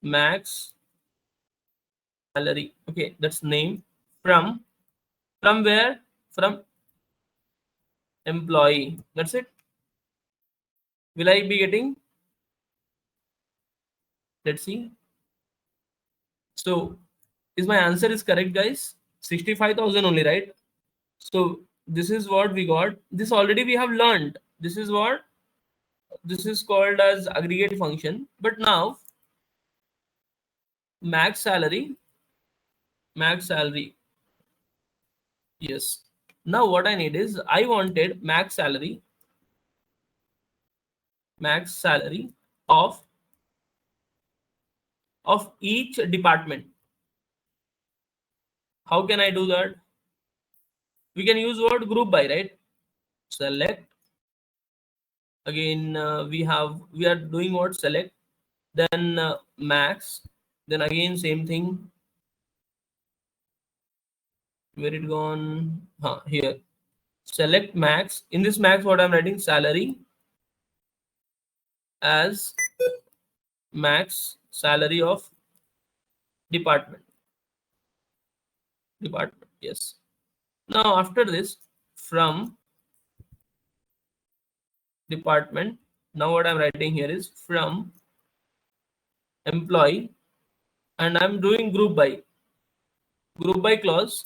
max salary. Okay, that's name. From where? From employee. That's it. Will I be getting? Let's see. So is my answer is correct, guys? 65,000 only, right? So this is what we got. This already we have learned. This is what this is called as aggregate function. But now max salary. Yes. Now what I need is I wanted max salary of each department. How can I do that? We can use word group by, right? Select. Again, we are doing what? Select. Then max. Then again same thing. Where it gone? Here. Select max. In this max, what I'm writing? Salary as max salary of department. Yes. Now after this, from department, now what I'm writing here is from employee, and I'm doing group by clause.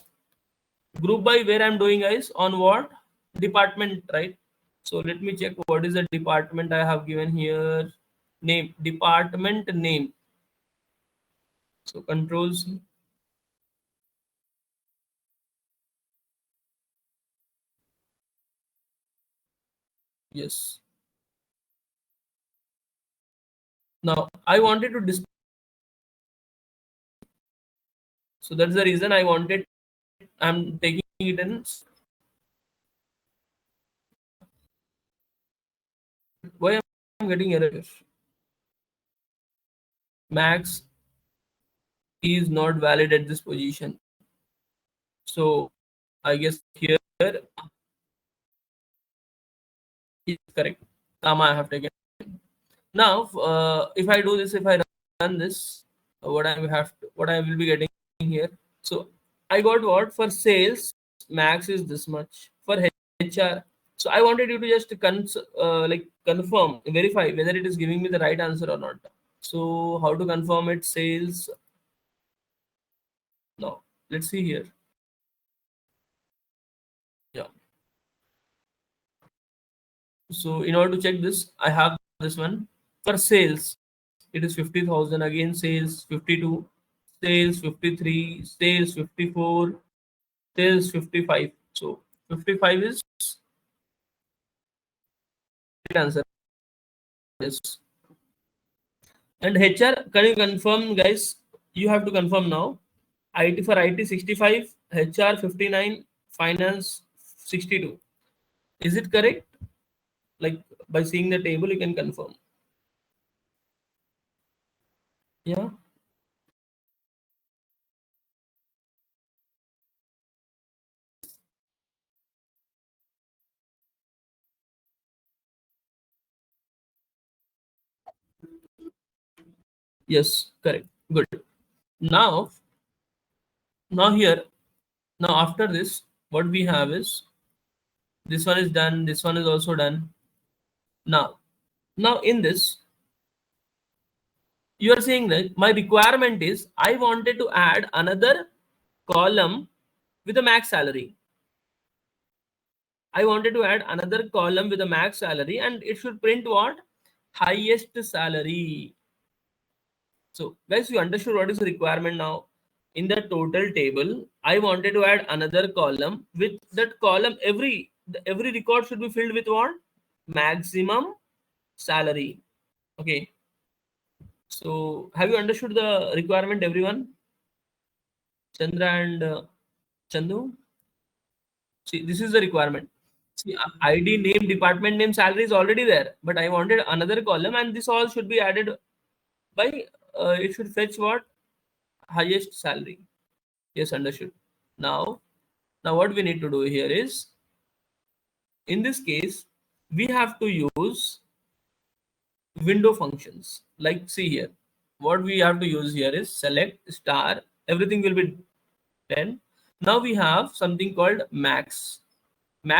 Group by where I'm doing, guys, on what department, right? So let me check what is the department I have given here. Name, department name. So control C. Yes. Now I wanted to display. So that's the reason I wanted. I'm taking it in. Why I'm getting error? Max is not valid at this position. So I guess here is correct. Comma I have taken. Now, if I do this, if I run this, what I will be getting here. So I got what for sales max is this much for HR. So I wanted you to just confirm, verify whether it is giving me the right answer or not. So how to confirm it? Sales. Now let's see here. Yeah. So in order to check this, I have this one for sales. It is 50,000. Again, sales 52, sales 53, sales 54, sales 55. So 55 is the answer. Yes. And HR, can you confirm, guys? You have to confirm now. IT for IT 65, HR 59, finance 62. Is it correct? Like by seeing the table, you can confirm. Yeah. Yes, correct. Good. Now here, now after this, what we have is this one is done. This one is also done. Now in this, you are saying that my requirement is I wanted to add another column with a max salary. I wanted to add another column with a max salary, and it should print what? Highest salary. So guys, you understood what is the requirement now. In the total table, I wanted to add another column. With that column, every record should be filled with what? Maximum salary. Okay, so have you understood the requirement, everyone? Chandra and Chandu? See, this is the requirement. See, ID, name, department name, salary is already there, but I wanted another column, and this all should be added by it should fetch what? Highest salary. Yes, understood. Now what we need to do here is, in this case, we have to use window functions. Like, see here, what we have to use here is select star, everything will be 10. Now we have something called max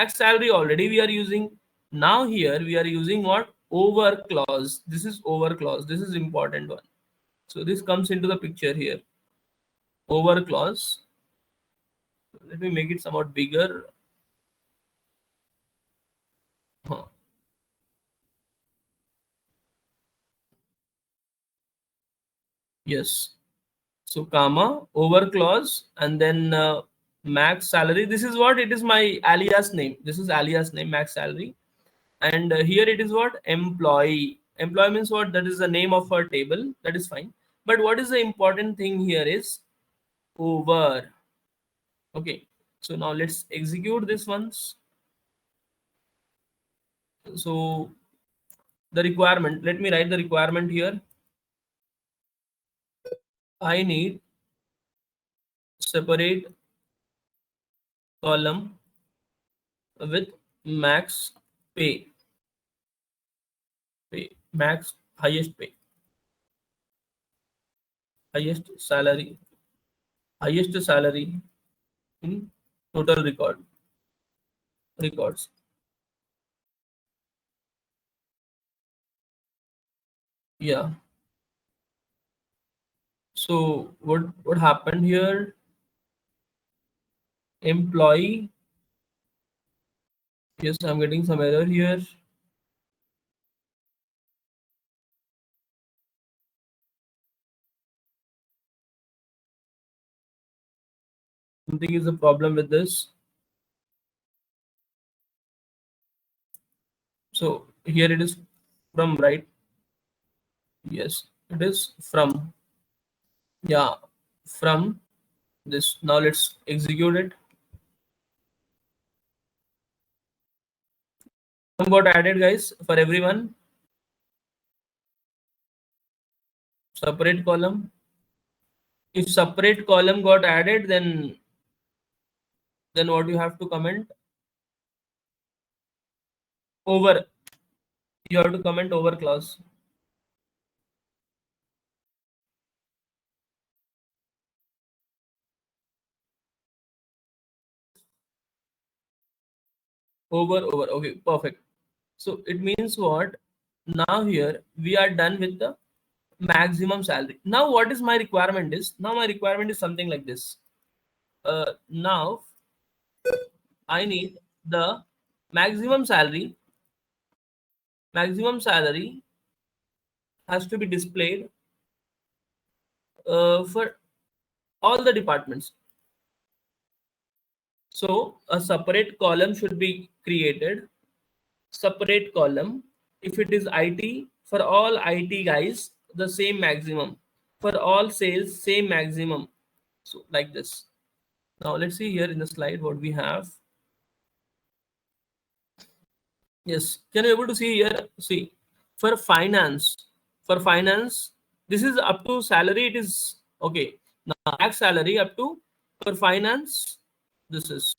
salary already we are using. Now here we are using what? Over clause. This is over clause, this is important one. So this comes into the picture here, over clause. Let me make it somewhat bigger. Huh. Yes, so comma over clause, and then max salary. This is what it is, my alias name. This is alias name, max salary. And here it is what? Employee means what? That is the name of our table, that is fine. But what is the important thing here is over. Okay, so now let's execute this once. So the requirement, let me write the requirement here. I need separate column with max pay, max highest pay, highest salary, highest salary in total records. Yeah, so what happened here? Employee, yes, I'm getting some error here. Something is a problem with this. So here it is from, right? Yes, it is from. Yeah, from this. Now let's execute it. Some got added, guys, for everyone. Separate column. If separate column got added, then what you have to comment? Over. You have to comment over clause. Over. Okay, perfect. So it means what? Now here we are done with the maximum salary. Now what is my requirement is? Now my requirement is something like this. Now I need the maximum salary. Maximum salary has to be displayed for all the departments. So a separate column should be created. Separate column. If it is IT, for all IT guys, the same maximum. For all sales, same maximum. So like this. Now let's see here in the slide what we have. Yes, can you able to see here? See, for finance, this is up to salary. It is okay. Now max salary up to, for finance, this is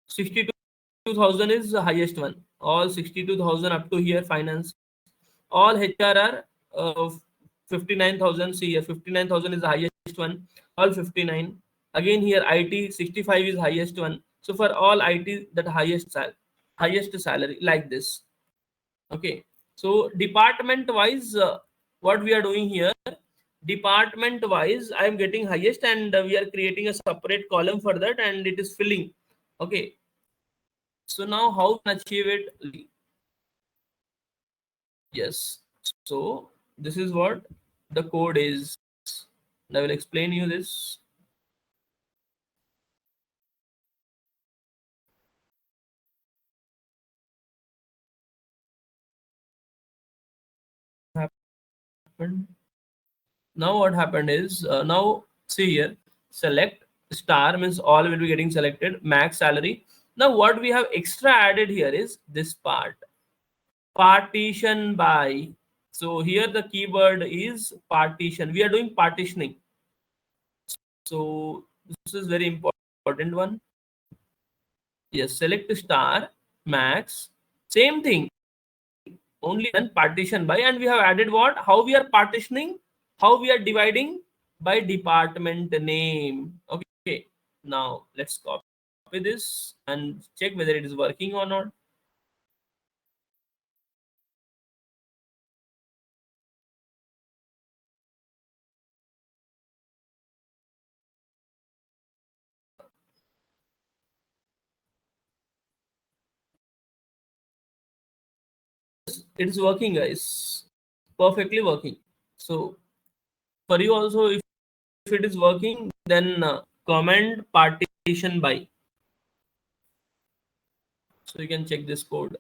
62,000 is the highest one. All 62,000 up to here finance. All HR are 59,000. See here, 59,000 is the highest one. All 59. Again here IT 65 is highest one. So for all IT, that highest salary, like this. Okay. So department wise, what we are doing here, department wise, I am getting highest, and we are creating a separate column for that, and it is filling. Okay. So now how can achieve it? Yes. So this is what the code is. I will explain you this. happened? Now what happened is, now see here, select star means all will be getting selected, max salary. Now what we have extra added here is this part, partition by. So here the keyword is partition. We are doing partitioning. So this is very important one. Yes, select star max, same thing, only then partition by, and we have added what, how we are partitioning, how we are dividing, by department name. Okay, now let's copy this and check whether it is working or not. It is working, guys, perfectly working. So for you also, if it is working, then comment partition by, so you can check this code.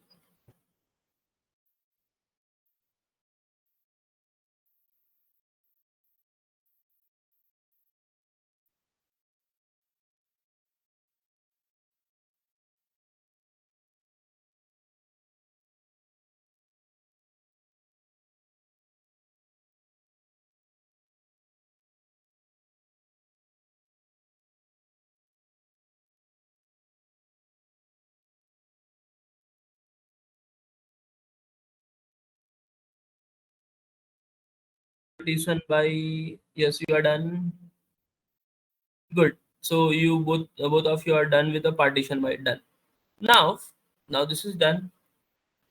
Partition by, yes, you are done. Good. So you both of you are done with the partition by, done. Now this is done.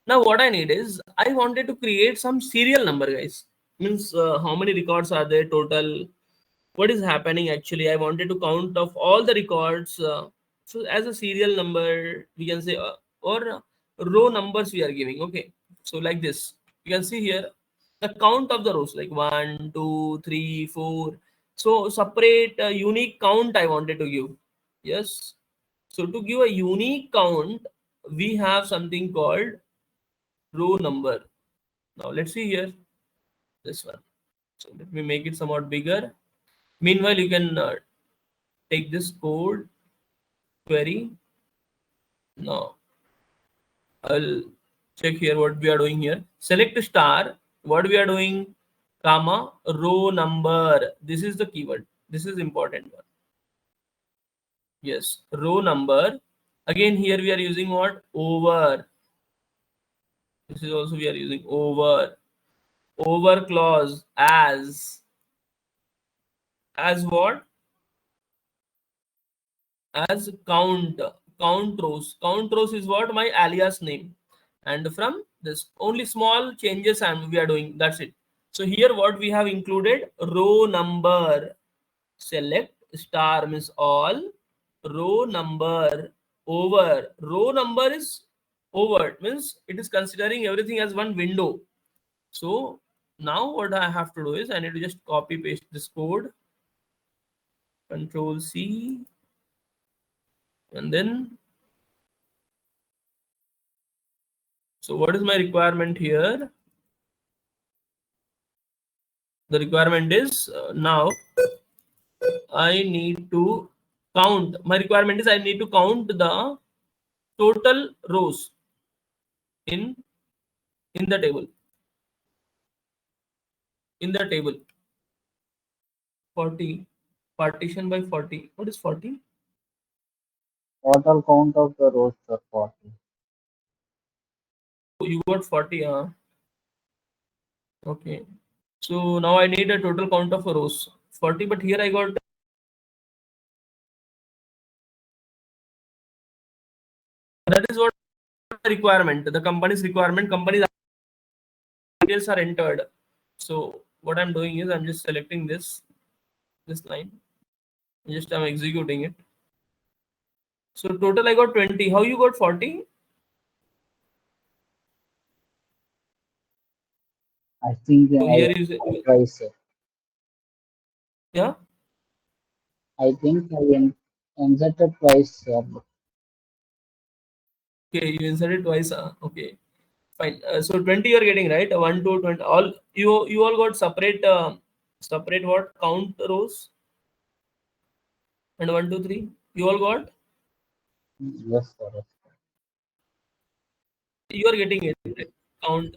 Now what I need is, I wanted to create some serial number, guys. Means how many records are there total, what is happening actually. I wanted to count of all the records, so as a serial number we can say, or row numbers we are giving. Okay, so like this, you can see here the count of the rows, like 1 2 3 4. So separate unique count I wanted to give. Yes, so to give a unique count, we have something called row number. Now let's see here, this one. So let me make it somewhat bigger. Meanwhile, you can take this code query. Now I'll check here what we are doing here. Select star, what we are doing, comma, row number. This is the keyword. This is important one. Yes, row number. Again, here we are using what? Over. This is also we are using over. Over clause as what? As count rows is what, my alias name, and from this only small changes and we are doing, that's it. So here what we have included, row number, select star means all, row number, over, row number is over, means it is considering everything as one window. So now what I have to do is, I need to just copy paste this code, control C, and then, so what is my requirement here? The requirement is, now I need to count. My requirement is, I need to count the total rows in the table. In the table, 40, partition by 40. What is 40? Total count of the rows are 40. You got 40. Okay. So now I need a total count of rows 40, but here I got, that is what requirement, the company's requirement, company's details are entered. So what I'm doing is, I'm just selecting this line, just I'm executing it. So total I got 20. How you got 40? I think So here is, twice. yeah. I think I inserted twice. Okay, you inserted twice. Okay. Fine. So 20 you're getting, right? 1 to 20. All you all got separate separate what count rows, and 1 2 3. You all got. Yes, sir. Yes, sir. You are getting it, right? Count.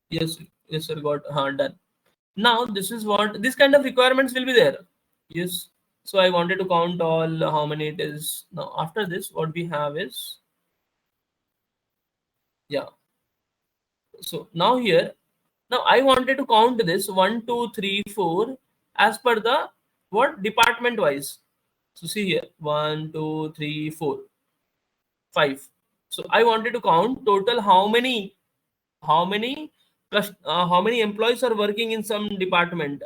Yes, yes, sir. Got done. Now this is what this kind of requirements will be there. Yes. So I wanted to count all how many it is. Now after this, what we have is, yeah. So now here, now I wanted to count this 1 2 3 4 as per the what department wise. So see here 1 2 3 4 5. So I wanted to count total how many how many employees are working in some department.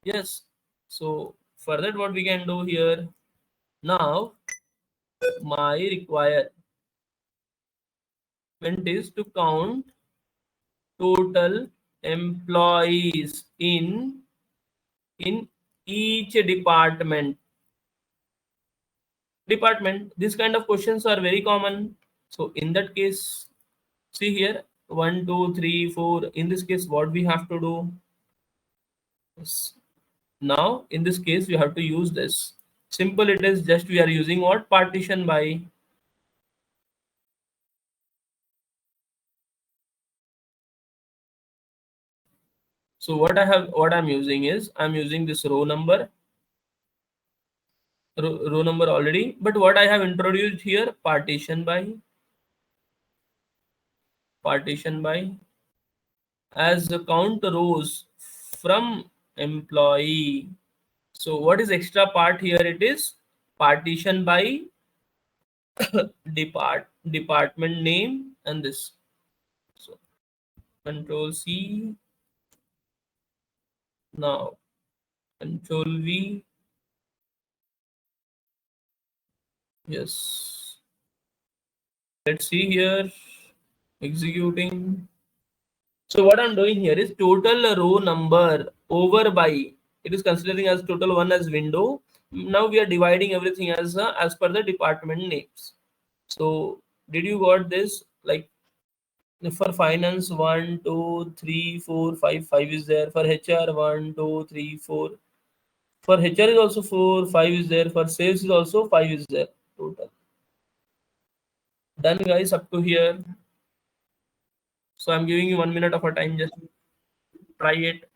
Yes. So for that, what we can do here now, my requirement is to count total employees in each department. This kind of questions are very common. So in that case, see here 1 2 3 4. In this case, what we have to do is, now in this case we have to use this simple. It is just we are using what partition by. So what I'm using is, I'm using this row number already, but what I have introduced here, partition by as the count rows from employee. So what is extra part here? It is partition by department name and this. So control C, now control V. Yes. Let's see here. Executing. So what I'm doing here is total row number over by, it is considering as total one as window. Now we are dividing everything as per the department names. So did you got this? Like for finance 1 2 3 4 5, 5 is there. For HR 1 2 3 4. For HR is also 4, 5 is there. For sales is also 5 is there total. Done guys up to here. So I'm giving you 1 minute of a time, just try it.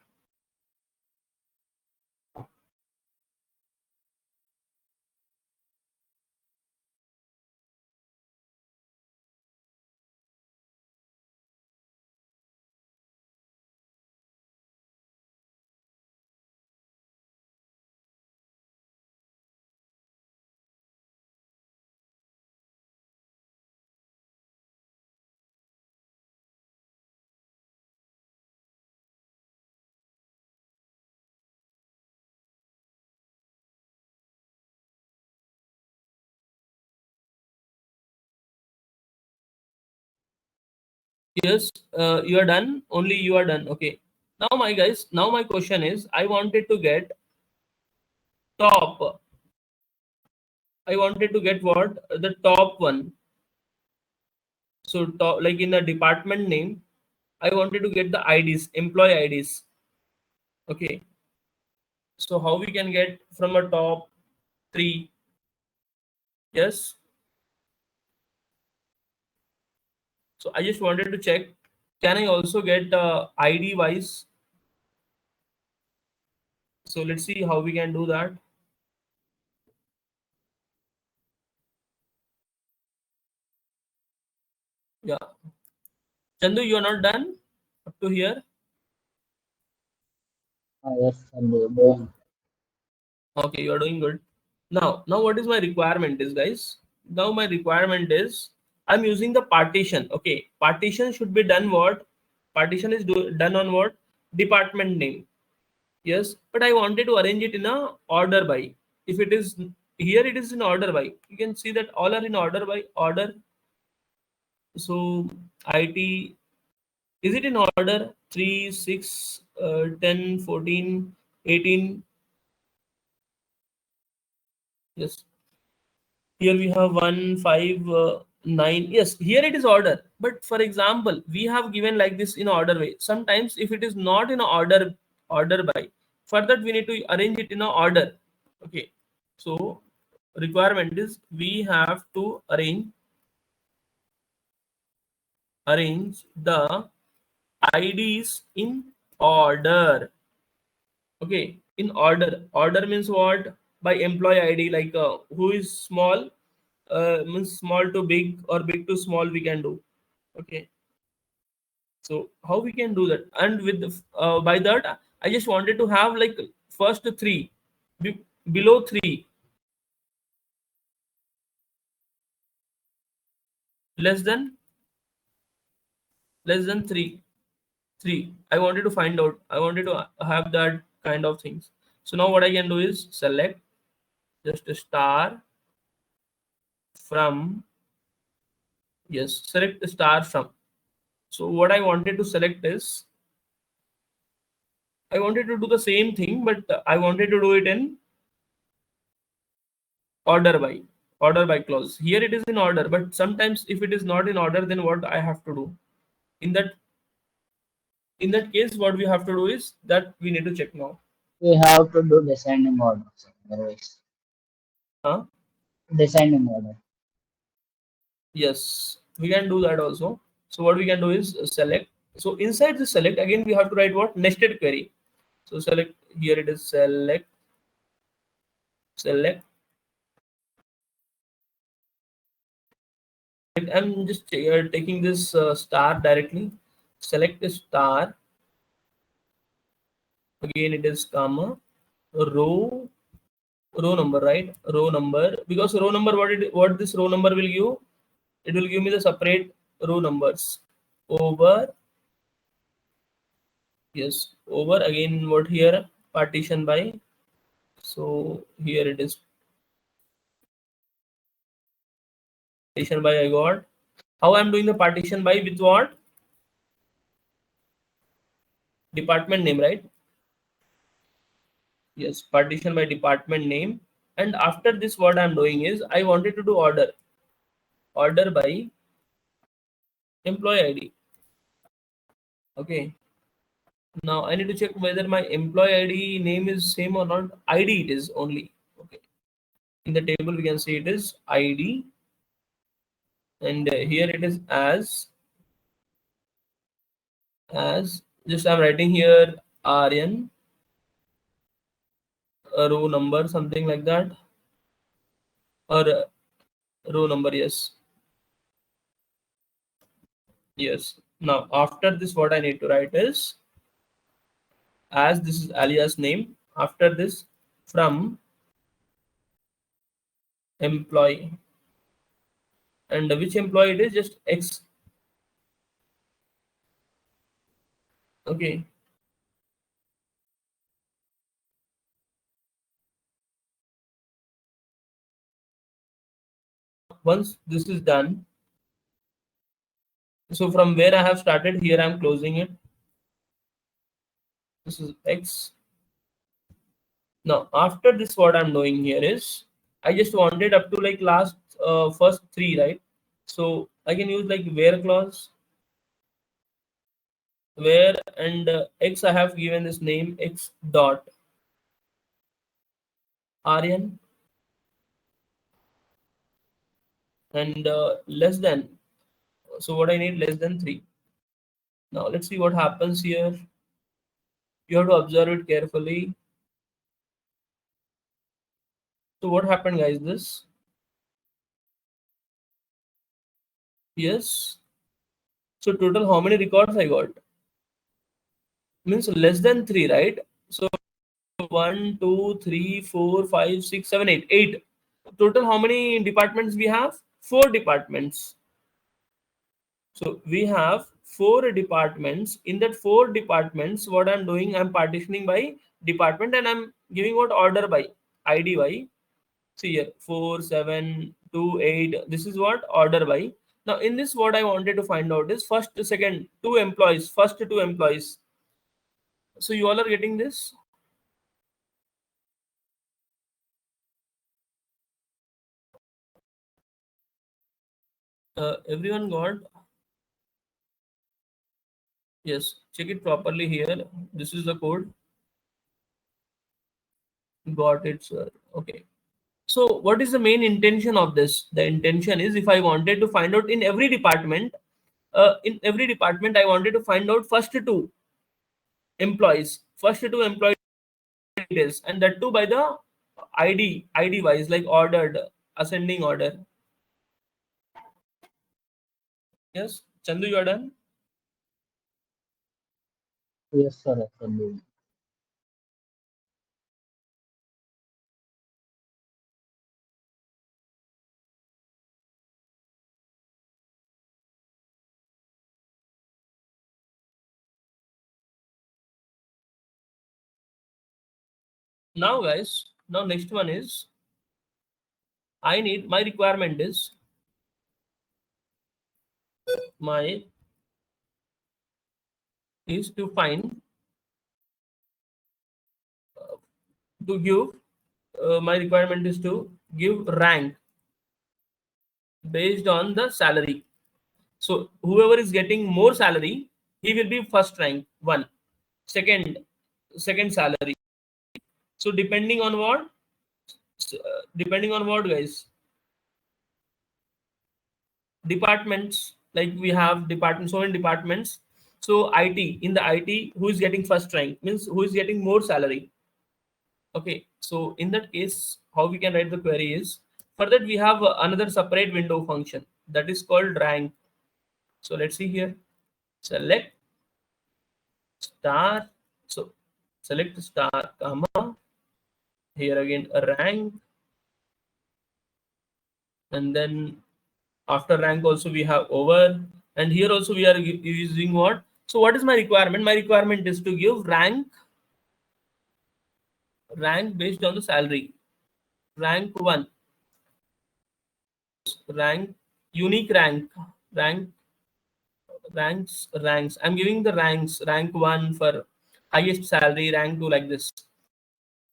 Yes, you are done. Only you are done. Okay. Now, my guys, now my question is, I wanted to get top. I wanted to get what? The top one. So, top, like in the department name, I wanted to get the IDs, employee IDs. Okay. So, how we can get from a top three? Yes. So, I just wanted to check. Can I also get ID wise? So, let's see how we can do that. Yeah. Chandu, you are not done up to here? Yes, sir. Doing. Okay, you are doing good. Now what is my requirement is, guys? Now my requirement is, I'm using the partition. Okay, partition should be done what? Partition is done on what? Department name. Yes, but I wanted to arrange it in a order by. If it is here, it is in order by. You can see that all are in order by order. So IT, is it in order 3, 6, 10, 14, 18? Yes. Here we have 1 5 9. Yes, here it is order, but for example we have given like this in order way. Sometimes if it is not in order by, for that we need to arrange it in a order. Okay, so requirement is we have to arrange the IDs in order. Okay, in order means what? By employee ID, like who is small, means small to big or big to small we can do. Okay, so how we can do that? And with the, by that I just wanted to have like first three, below three, less than three. I wanted to find out, I wanted to have that kind of things. So now what I can do is select just a star from, yes, select the star from. So what I wanted to select is, I wanted to do the same thing, but I wanted to do it in order by, clause. Here it is in order, but sometimes if it is not in order, then what I have to do? In that case, what we have to do is that we need to check now. We have to do descending order, sir. Otherwise, Huh? descending order. Yes, we can do that also. So what we can do is select. So inside the select, again we have to write what? Nested query. So select, here it is select. I'm just taking this star directly. Select the star. Again it is comma row number, right? Row number, because row number, what this row number will give? It will give me the separate row numbers over, yes, over again what here, partition by. So here it is partition by. I got how I'm doing the partition by, with what? Department name, right? Yes, partition by department name. And after this what I'm doing is I wanted to do order by employee ID. Okay, now I need to check whether my employee ID name is same or not. ID it is only. Okay, in the table we can see it is ID, and here it is as just I'm writing here RN, a row number, something like that, or row number. Yes. Now after this what I need to write is, as this is alias name, after this from employee, and which employee it is, just X. Okay, once this is done, so from where I have started, here I'm closing it. This is X. Now after this what I'm doing here is, I just wanted up to like last first three, right? So I can use like where clause, where, and X, I have given this name X dot RN, and less than, so what I need, less than 3. Now let's see what happens here. You have to observe it carefully. So what happened, guys? This, yes. So total how many records I got? Means less than 3, right? So 1, 2, 3, 4, 5, 6, 7, 8. 8. Total how many departments we have? 4 departments. So we have 4 departments. In that 4 departments, what I'm doing, I'm partitioning by department, and I'm giving what? Order by, ID by. See here, 4, 7, 2, 8. This is what? Order by. Now in this what I wanted to find out is first, second, 2 employees, first 2 employees. So you all are getting this? Everyone got? Yes, check it properly here. This is the code. Got it, sir. Okay. So what is the main intention of this? The intention is, if I wanted to find out in every department, I wanted to find out first two employee details, and that too by the ID wise, like ordered, ascending order. Yes, Chandu, you are done. Yes, sir. Absolutely. Now, guys, now next one is, my requirement is my is to find to give my requirement is to give rank based on the salary. So whoever is getting more salary, he will be first rank one, second second salary. So depending on what, guys? Departments, like we have departments, so many departments. So in the IT, who is getting first rank means who is getting more salary. Okay, so in that case, how we can write the query is, for that we have another separate window function that is called rank. So let's see here. Select star. So select star, comma, here again a rank, and then after rank also we have over, and here also we are using what? So what is my requirement? My requirement is to give rank based on the salary. Rank 1, rank, unique rank ranks. I'm giving the ranks, rank 1 for highest salary, rank 2 like this.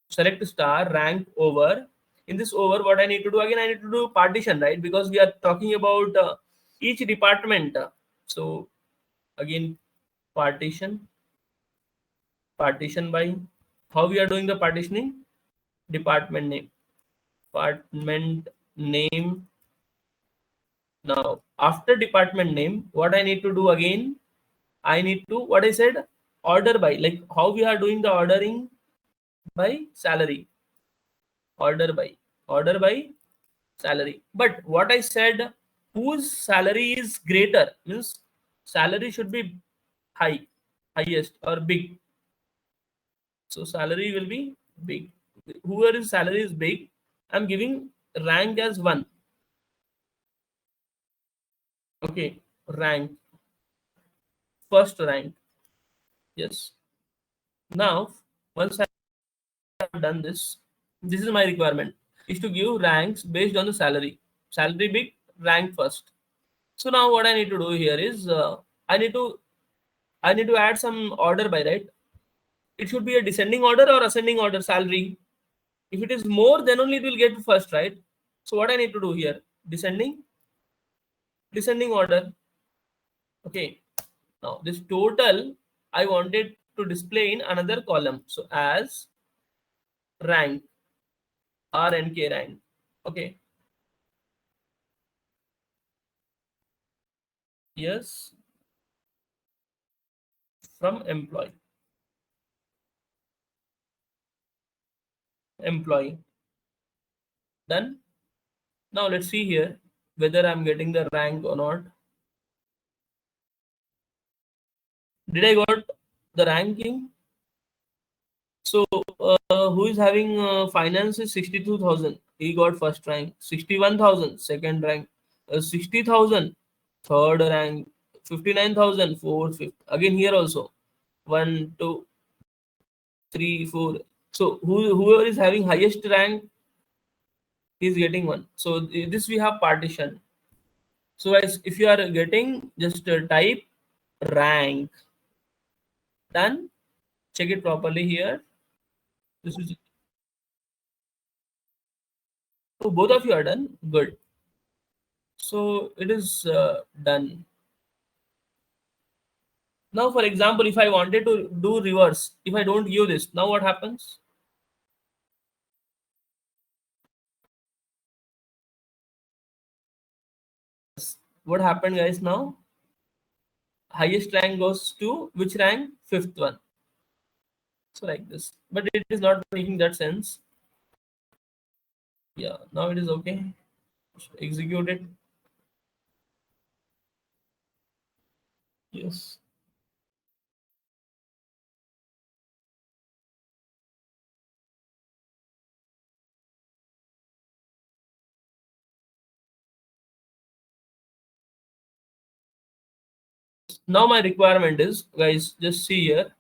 Select star, rank over. In this over, what I need to do again, I need to do partition, right? Because we are talking about each department. So again, partition by, how we are doing the partitioning? Department name. Now after department name, what I need to do again, I need to, what I said, order by, like how we are doing the ordering by salary. Order by salary. But what I said, whose salary is greater means salary should be high, highest or big. So salary will be big. Whoever is salary is big, I'm giving rank as 1. Okay, rank, first rank. Yes. Now, once I've done this, this is my requirement, is to give ranks based on the salary. Salary big, rank first. So now what I need to do here is, I need to add some order by, right? It should be a descending order or ascending order salary. If it is more, then only it will get first, right? So what I need to do here, descending order. Okay. Now this total I wanted to display in another column. So as rank, RNK rank. Okay. Yes, from employee. Done. Now let's see here whether I'm getting the rank or not. Did I got the ranking? So who is having finance is 62,000. He got first rank. 61,000 second rank. 60,000 third rank. 59,000 fourth, fifth. Again here also 1, 2, 3, 4. So whoever is having highest rank is getting one. So this we have partition. So as if you are getting, just type rank. Done. Check it properly here. This is, so both of you are done. Good. So it is done. Now, for example, if I wanted to do reverse, if I don't give this, now what happens? What happened, guys? Now highest rank goes to which rank? Fifth one. So like this, but it is not making that sense. Yeah, now it is okay. Execute it. Yes. Now my requirement is, guys, just see here.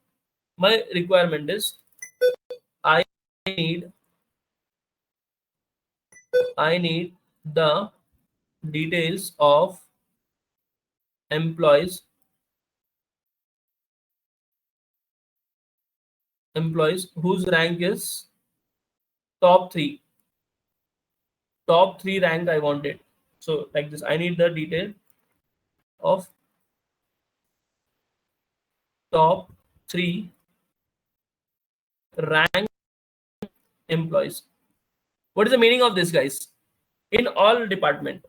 My requirement is I need I need the details of employees whose rank is top three rank I wanted. So like this, I need the detail of top three rank employees. What is the meaning of this, guys? In all department,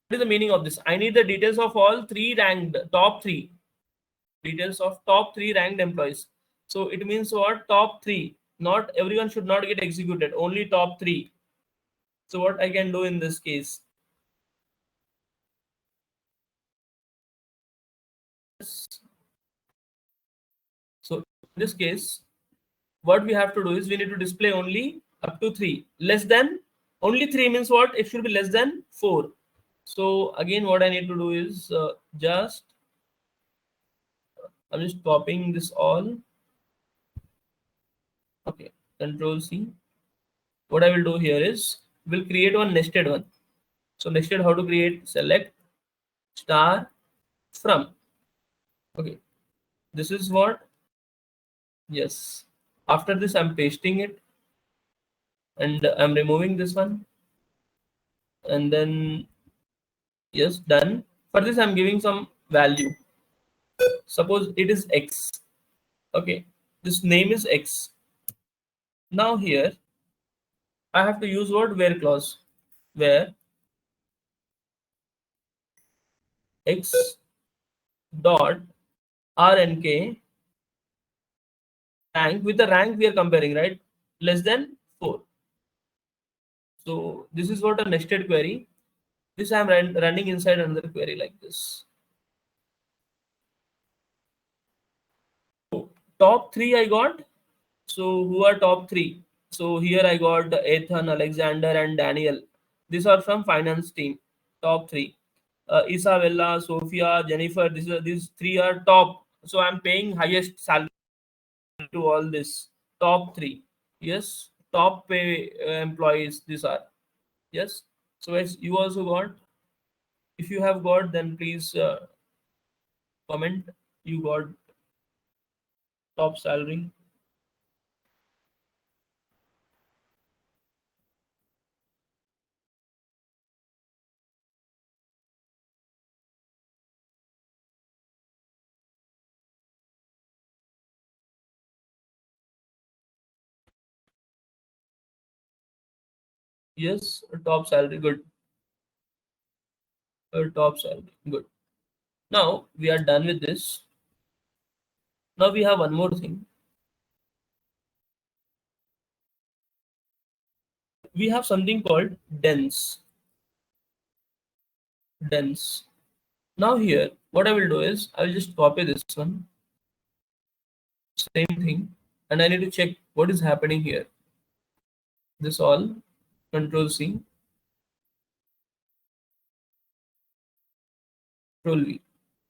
what is the meaning of this? I need the details of all three ranked top three details of top three ranked employees. So it means what? Top three. Not everyone should not get executed. Only top three. So what I can do in this case? So in this case, what we have to do is we need to display only up to three. Less than only three means what? It should be less than four. So again, what I need to do is I'm just copying this all. Okay, Control C. What I will do here is we'll create one nested one. So nested, how to create? Select star from. Okay, this is what. Yes. After this, I'm pasting it and I'm removing this one. And then yes, done. For this, I'm giving some value. Suppose it is X. Okay, this name is X. Now here I have to use what? Where clause. Where X dot RNK rank, with the rank we are comparing, right? Less than 4. So this is what a nested query. This I'm running inside another query like this. So top three I got. So who are top three? So here I got Ethan, Alexander, and Daniel. These are from finance team. Top three. Isabella, Sophia, Jennifer. These three are top. So I'm paying highest salary to all this top three. Yes, top pay employees. These are. Yes. So as you also got. If you have got, then please comment. You got top salary. Yes, top salary. Good. Top salary. Good. Now we are done with this. Now we have one more thing. We have something called dense. Dense. Now here, what I will do is I will just copy this one. Same thing. And I need to check what is happening here. This all. Control C. Control V.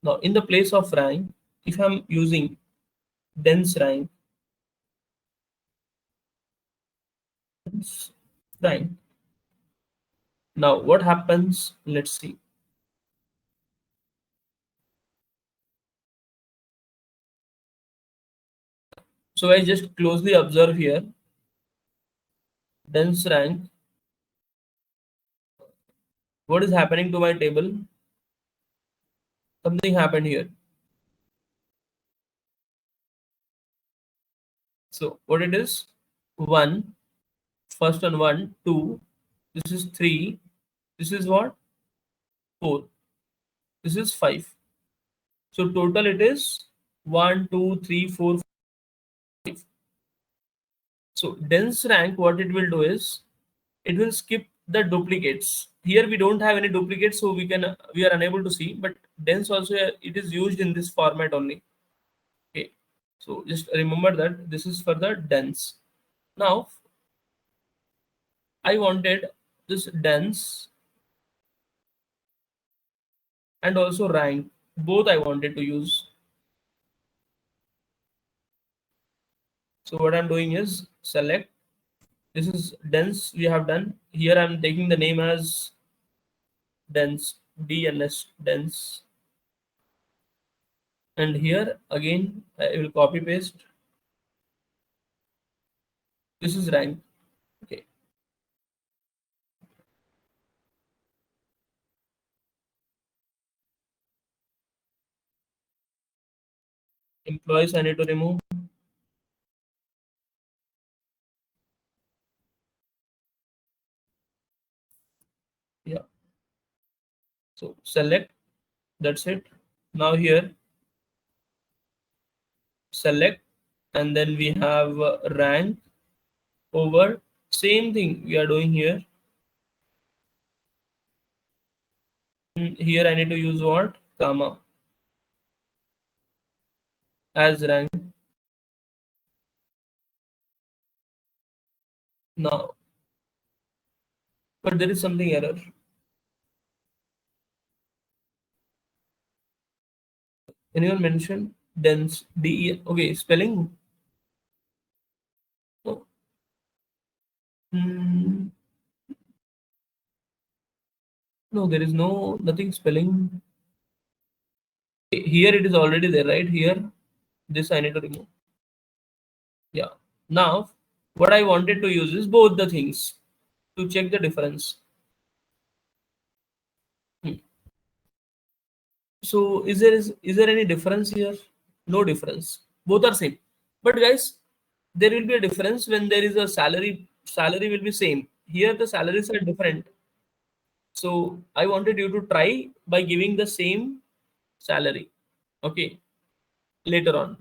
Now in the place of rank, if I'm using dense rank, rank. Now what happens? Let's see. So I just closely observe here. Dense rank. What is happening to my table? Something happened here. So what it is? 1, first one 1, 2, this is 3, this is what? 4, this is 5. So total it is 1, 2, 3, 4, 5. So dense rank, what it will do is it will skip the duplicates. Here we don't have any duplicates, so we are unable to see. But dense also it is used in this format only. Okay, so just remember that this is for the dense. Now I wanted this dense and also rank. Both I wanted to use. So what I'm doing is select. This is dense we have done. Here I'm taking the name as dense, DNS, dense. And here again I will copy paste. This is rank. Okay. Employees I need to remove. Yeah. So select. That's it. Now here select, and then we have rank over. Same thing we are doing here. Here I need to use what? Comma as rank. Now, but there is something error. Anyone mention dense? DE? Okay, spelling. Oh. Hmm. No, there is nothing spelling. Here it is already there, right? Here, this I need to remove. Yeah. Now, what I wanted to use is both the things to check the difference. Hmm. So is there any difference here? No difference. Both are same. But guys, there will be a difference when there is a salary. Salary will be same. Here the salaries are different. So I wanted you to try by giving the same salary. Okay. Later on.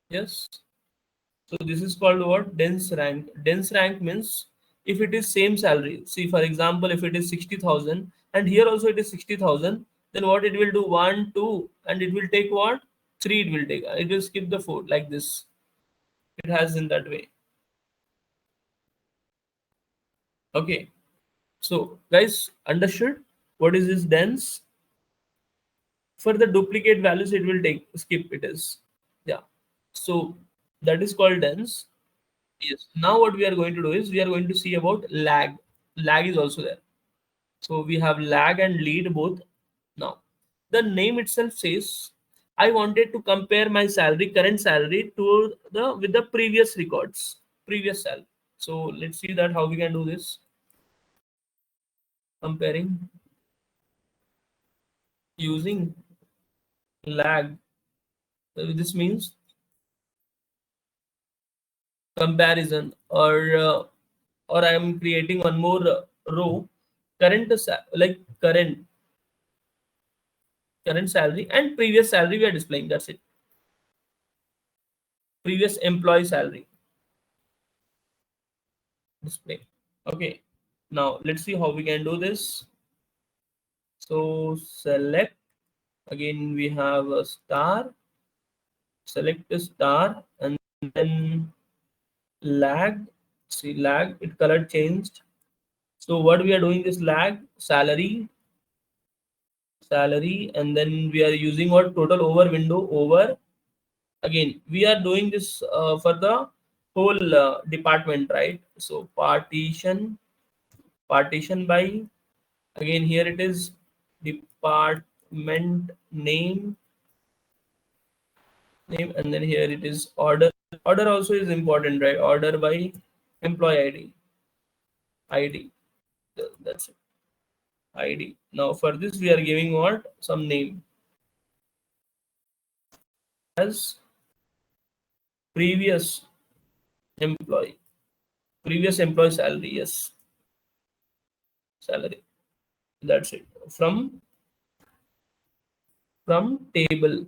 Yes. So this is called what? Dense rank. Dense rank means if it is same salary. See, for example, if it is 60,000 and here also it is 60,000, then what it will do? 1, 2, and it will take what? 3 it will take. It will skip the 4 like this. It has in that way. Okay. So guys, understood what is this dense? For the duplicate values, it will take skip it is. Yeah. So that is called dense. Yes. Now what we are going to do is we are going to see about lag. Lag is also there. So we have lag and lead both. Now the name itself says I wanted to compare my salary, current salary, to the with the previous records, previous salary. So let's see that how we can do this. Comparing using lag. This means comparison, or I am creating one more row, like current salary and previous salary we are displaying. That's it. Previous employee salary display. Okay. Now let's see how we can do this. So select, again we have a star, select a star, and then lag. See lag, it color changed. So what we are doing is lag salary, and then we are using what? Total over window over. Again we are doing this for the whole department, right? So partition by, again here it is department name, and then here it is order also is important, right? Order by employee id. That's it. ID. Now for this we are giving what? Some name as previous employee. Previous employee salary. Yes, salary. That's it. From table.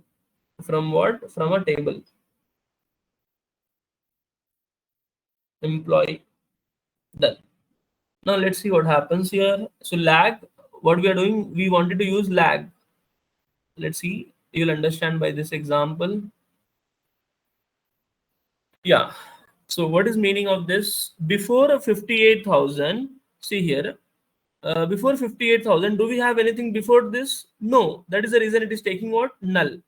From what? From a table. Employee. Done. Now let's see what happens here. So lag, what we are doing, we wanted to use lag. Let's see, you'll understand by this example. Yeah. So what is meaning of this? Before 58,000, see here, before 58,000, do we have anything before this? No. That is the reason it is taking what? Null.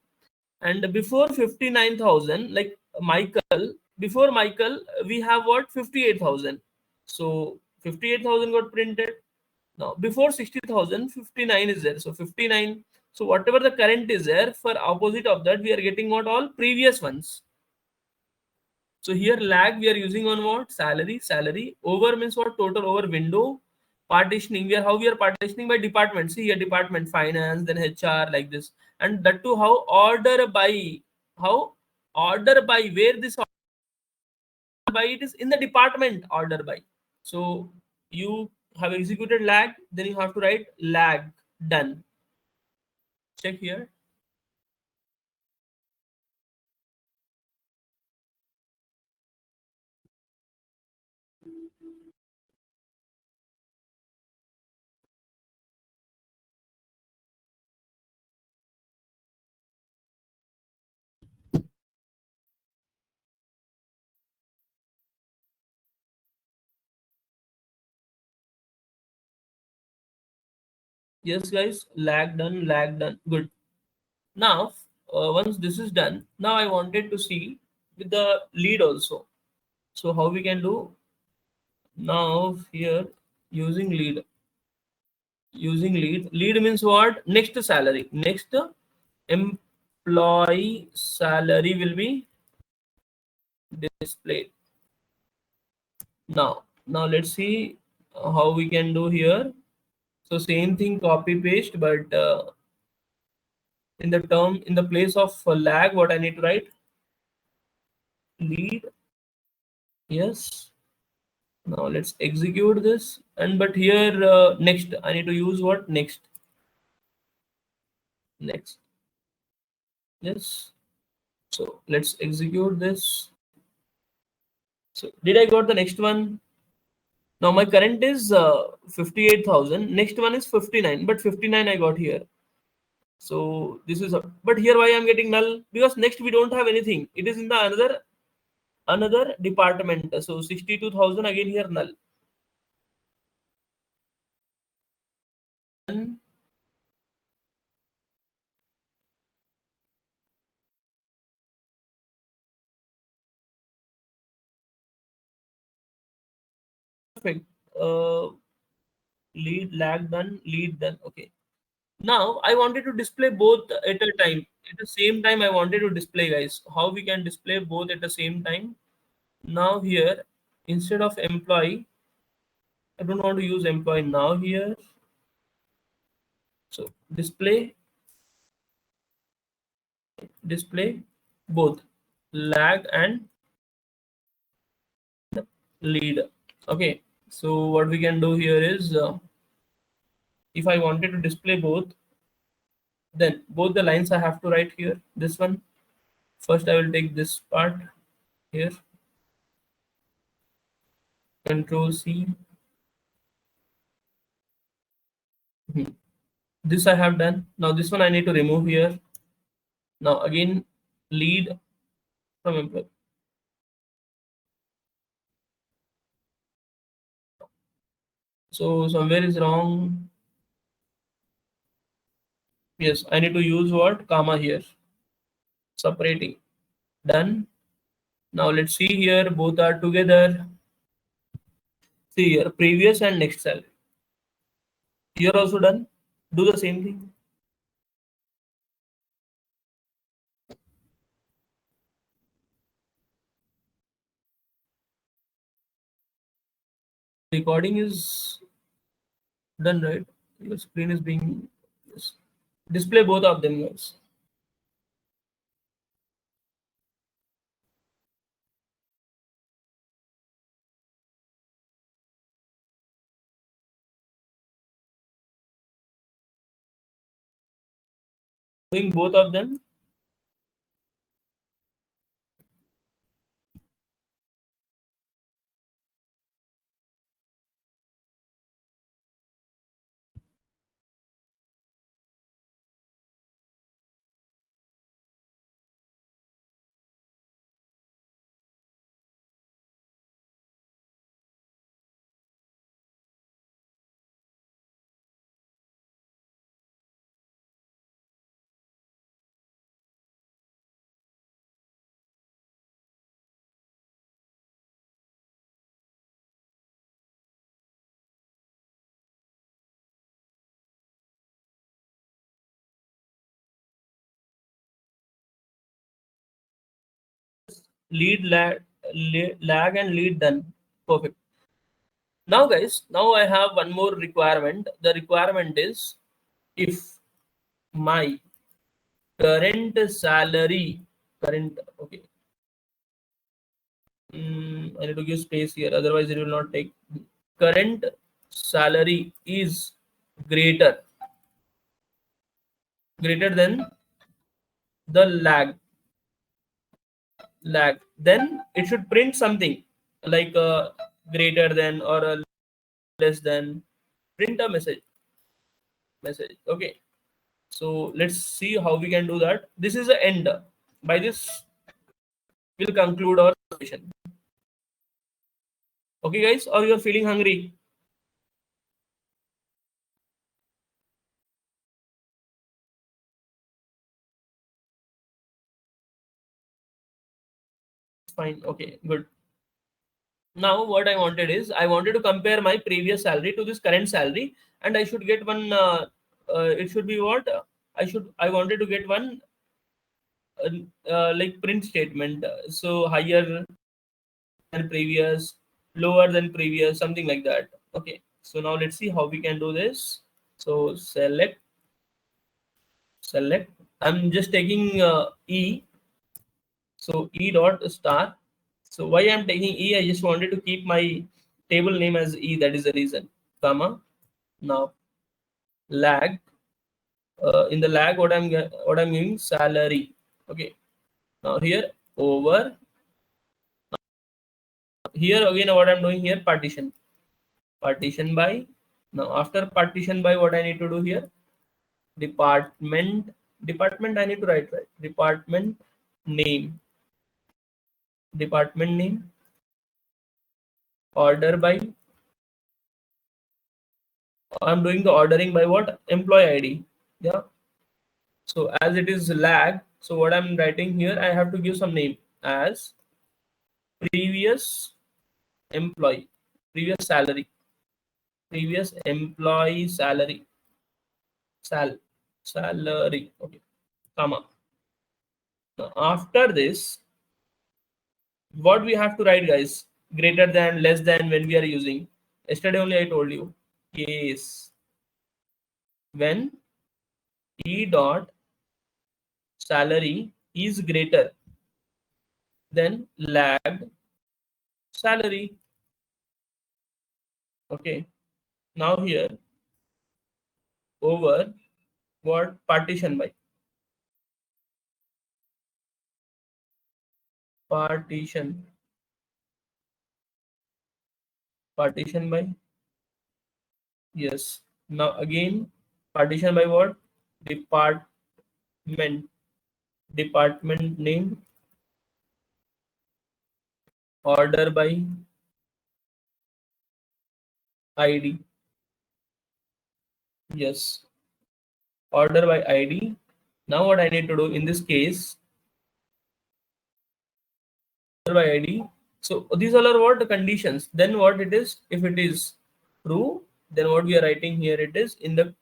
And before 59,000, like Michael, before Michael, we have what? 58,000. So 58,000 got printed. Now before 60,000, 59 is there. So 59. So whatever the current is there, for opposite of that, we are getting what? All previous ones. So here lag we are using on what? Salary. Salary. Over means what? Total over window. Partitioning. How we are partitioning by department. See here, department finance, then HR, like this. And that too how? Order by. How? Order by. Where this order by? It is in the department order by. So you have executed lag, then you have to write lag done. Check here. Yes, guys, lag done, lag done. Good. Now, once this is done, now I wanted to see with the lead also. So how we can do now here using lead. Using lead. Lead means what? Next salary. Next employee salary will be displayed. Now let's see how we can do here. So same thing, copy paste, but in the place of lag, what I need to write? Lead. Yes. Now let's execute this. And but here next I need to use what? Next. Next. Yes. So let's execute this. So did I got the next one? Now my current is 58,000. Next one is 59, but 59 I got here. So this is but here why I'm getting null? Because next we don't have anything. It is in the another department. So 62,000 again here null. And perfect. Lead lag done, lead done. Okay. Now I wanted to display both at a time. At the same time, I wanted to display, guys. How we can display both at the same time? Now here, instead of employee, I don't want to use employee now here. So display both lag and lead. Okay. So what we can do here is, if I wanted to display both, then both the lines I have to write here. This one first, I will take this part here. Control C. This I have done. Now this one I need to remove here. Now again, lead from employee. So somewhere is wrong. Yes, I need to use what? Comma here. Separating. Done. Now let's see here. Both are together. See here. Previous and next salary. Here also done. Do the same thing. Recording is done, right? Your screen is being, yes. Display both of them, guys. Doing both of them. Lead, lag and lead done. Perfect. Now guys, now I have one more requirement. The requirement is, if my current salary, current, okay, I need to give space here, otherwise it will not take. Current salary is greater than the lag, then it should print something like a greater than or a less than. Print a message. Okay, so let's see how we can do that. This is the end. By this we'll conclude our session. Okay guys, or you're feeling hungry? Fine. Okay, good. Now what I wanted is, I wanted to compare my previous salary to this current salary, and I should get one it should be what, I wanted to get one like print statement, so higher than previous, lower than previous, something like that. Okay, so now let's see how we can do this. So select, I'm just taking e, so e dot star. So why I'm taking e, I just wanted to keep my table name as e, that is the reason, comma. Now lag, in the lag, what I'm giving, salary. Okay, now here, over here again, what I'm doing here, partition by. Now after partition by, what I need to do here, department I need to write, right, name department name, order by, I'm doing the ordering by what, employee ID. Yeah, so as it is lag, so what I'm writing here, I have to give some name as previous employee, previous salary, previous employee salary, salary. Okay, comma. Now after this, what we have to write, guys, greater than, less than, when we are using, yesterday only I told you, case when e dot salary is greater than lag salary. Okay, now here, over what, partition by, yes. Now again, partition by what, department name, order by ID. Yes, order by ID. Now what I need to do in this case, order by ID. So these all are what, the conditions. Then what it is, if it is true, then what we are writing here, it is in the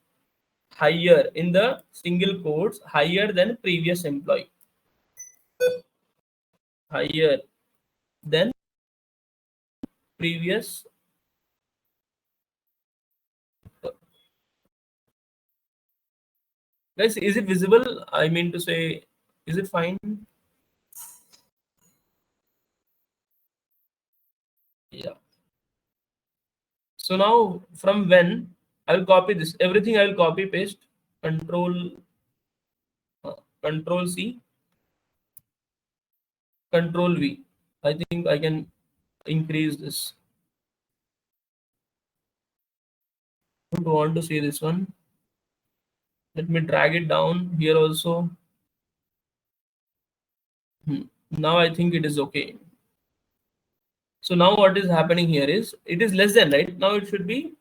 higher, in the single quotes, higher than previous employee, higher than previous Guys, is it visible? I mean to say, is it fine? Yeah. So now from when I will copy this, everything I will copy paste, control control C, control V. I think I can increase this. I don't want to see this one. Let me drag it down here also. Now I think it is okay. So now what is happening here is it is less than, right? Now it should be,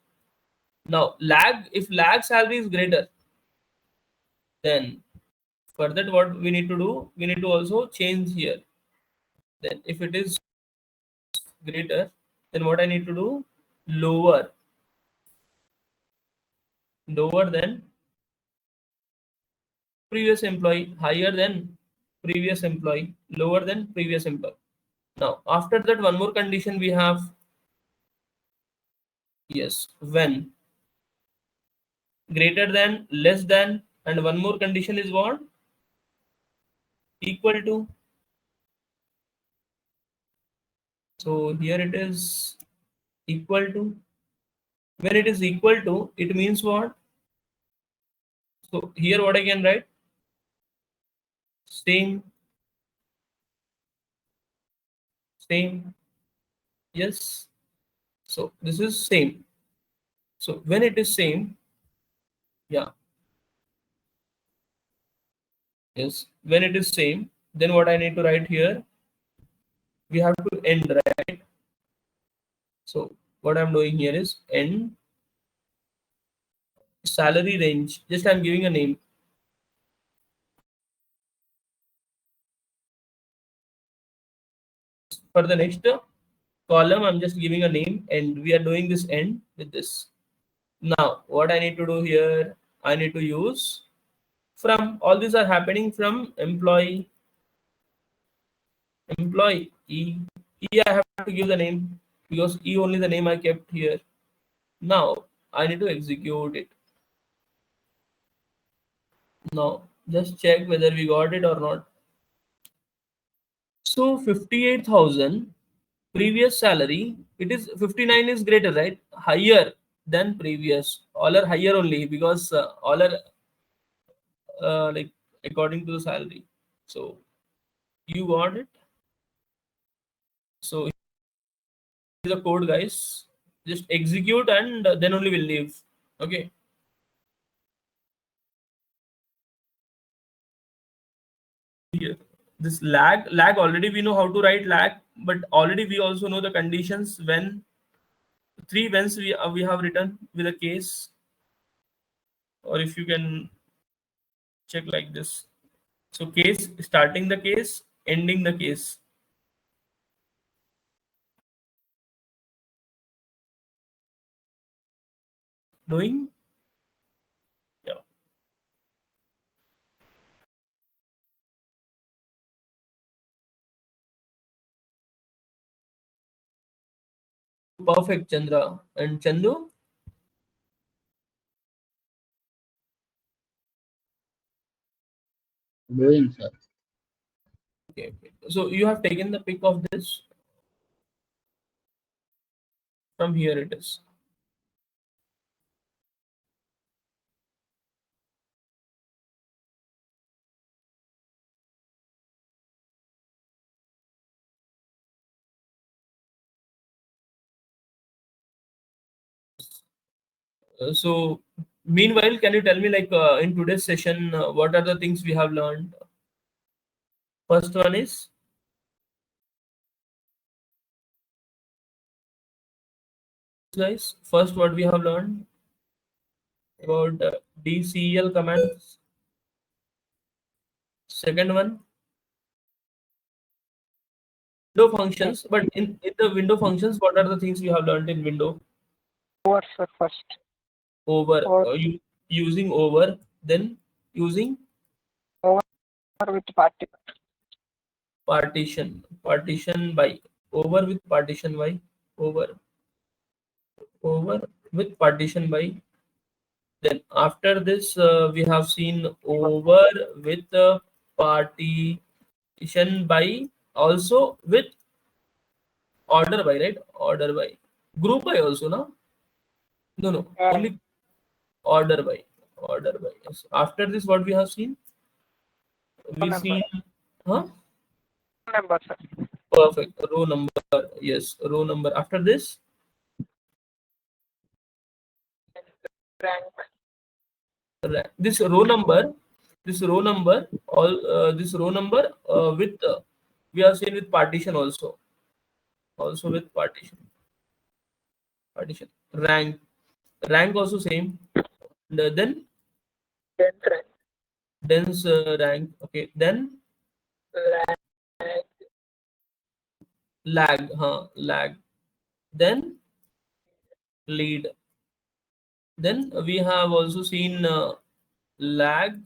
now lag, if lag salary is greater, then for that what we need to do, we need to also change here. Then if it is greater, then what I need to do, lower, lower than previous employee, higher than previous employee, lower than previous employee. Now after that one more condition we have, yes, when greater than, less than, and one more condition is what, equal to. So here it is equal to. When it is equal to, it means what? So here what I can write, same, same, yes. So this is same. So when it is same, yeah, yes, when it is same, then what I need to write here, we have to end, right? So what I'm doing here is end salary range. Just I'm giving a name. For the next column, I'm just giving a name, and we are doing this end with this. Now what I need to do here, I need to use from, all these are happening from employee, employee E. E I have to give the name because E only the name I kept here. Now I need to execute it. Now just check whether we got it or not. So 58,000 previous salary, it is 59 is greater, right? Higher than previous. All are higher only because all are like according to the salary. So you got it. So the code, guys, just execute and then only will leave. Okay. Here this lag already we know how to write lag, but already we also know the conditions when, three whens we have written with a case, or if you can check like this. So case, starting the case, ending the case. Doing, yeah, perfect, Chandra and Chandu. Doing, sir. Okay, okay. So you have taken the pic of this from here. It is. So meanwhile, can you tell me like in today's session, what are the things we have learned? First one is, guys, first what we have learned about DCL commands. Second one, window functions. But in the window functions, what are the things we have learned in window? Over, sir, first. Over, Over, using over, then using over with party. partition, partition by, over with partition by, over, over with partition by, Then after this, we have seen over with partition by, also with order by, right? Order by, group by also, no? No, no, only order by, order by. Yes. After this, what we have seen? We've number. seen, huh? Number, sir. Perfect. Row number. Yes, row number. After this, Rank. this row number, all this row number with we have seen with partition also, with partition, rank also same. And, then Then rank. dense rank. Okay, then Lag. lag. Then lead. Then we have also seen lag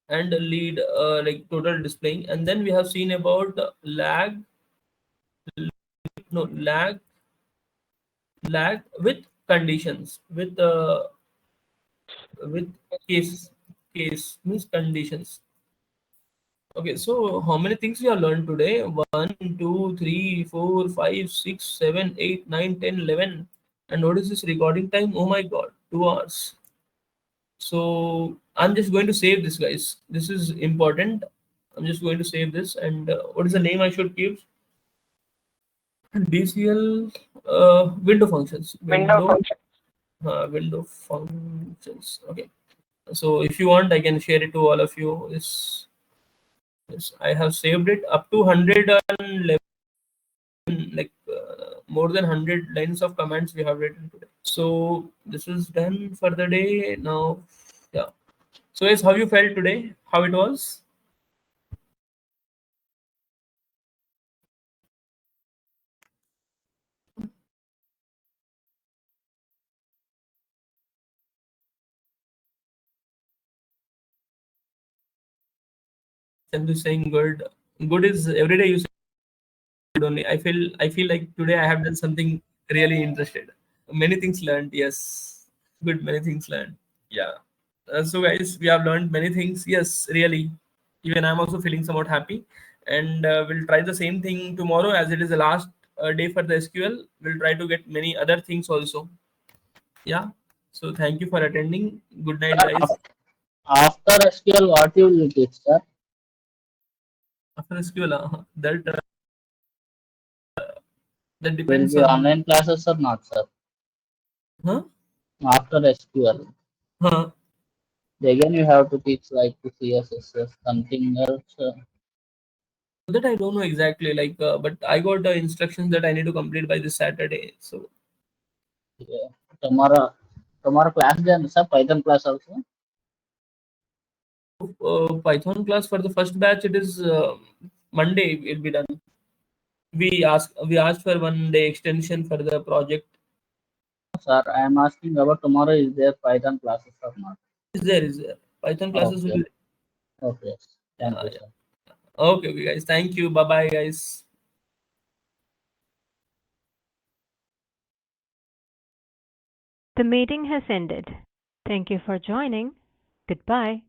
and lead, like total displaying. And then we have seen about lag, no, lag with conditions, with case means conditions. Okay, so how many things we have learned today? 1, 2, 3, 4, 5, 6, 7, 8, 9, 10, 11. And what is this recording time? Oh my god, 2 hours. So I'm just going to save this, guys. This is important. I'm just going to save this. And what is the name I should give? DCL window functions. Window function. Window functions. Okay. So if you want, I can share it to all of you. Yes, I have saved it up to 111, like more than 100 lines of comments we have written today. So this is done for the day now. Yeah. So yes, how you felt today? How it was? I'm just saying good. Good is every day you say good only. I feel like today I have done something really interested. Many things learned. Yes, good. Many things learned. Yeah. So guys, we have learned many things. Yes, really. Even I'm also feeling somewhat happy, and we'll try the same thing tomorrow as it is the last day for the SQL. We'll try to get many other things also. Yeah. So thank you for attending. Good night, Sir, guys. after SQL, what you will teach, sir? After SQL, that Will depends be on. online classes or not, sir? Huh? After SQL, Huh? again you have to teach like CSS, something else. That I don't know exactly. Like, but I got the instructions that I need to complete by this Saturday. So Yeah. Tomorrow class then, sir, Python class also. Python class for the first batch, it is Monday. It will be done. We asked for 1 day extension for the project. Sir, I am asking about tomorrow. Is there Python classes or not? Is there Python classes will Okay. be Okay. Thank there. you, Yeah. sir. Okay, guys. Thank you. Bye bye, guys. The meeting has ended. Thank you for joining. Goodbye.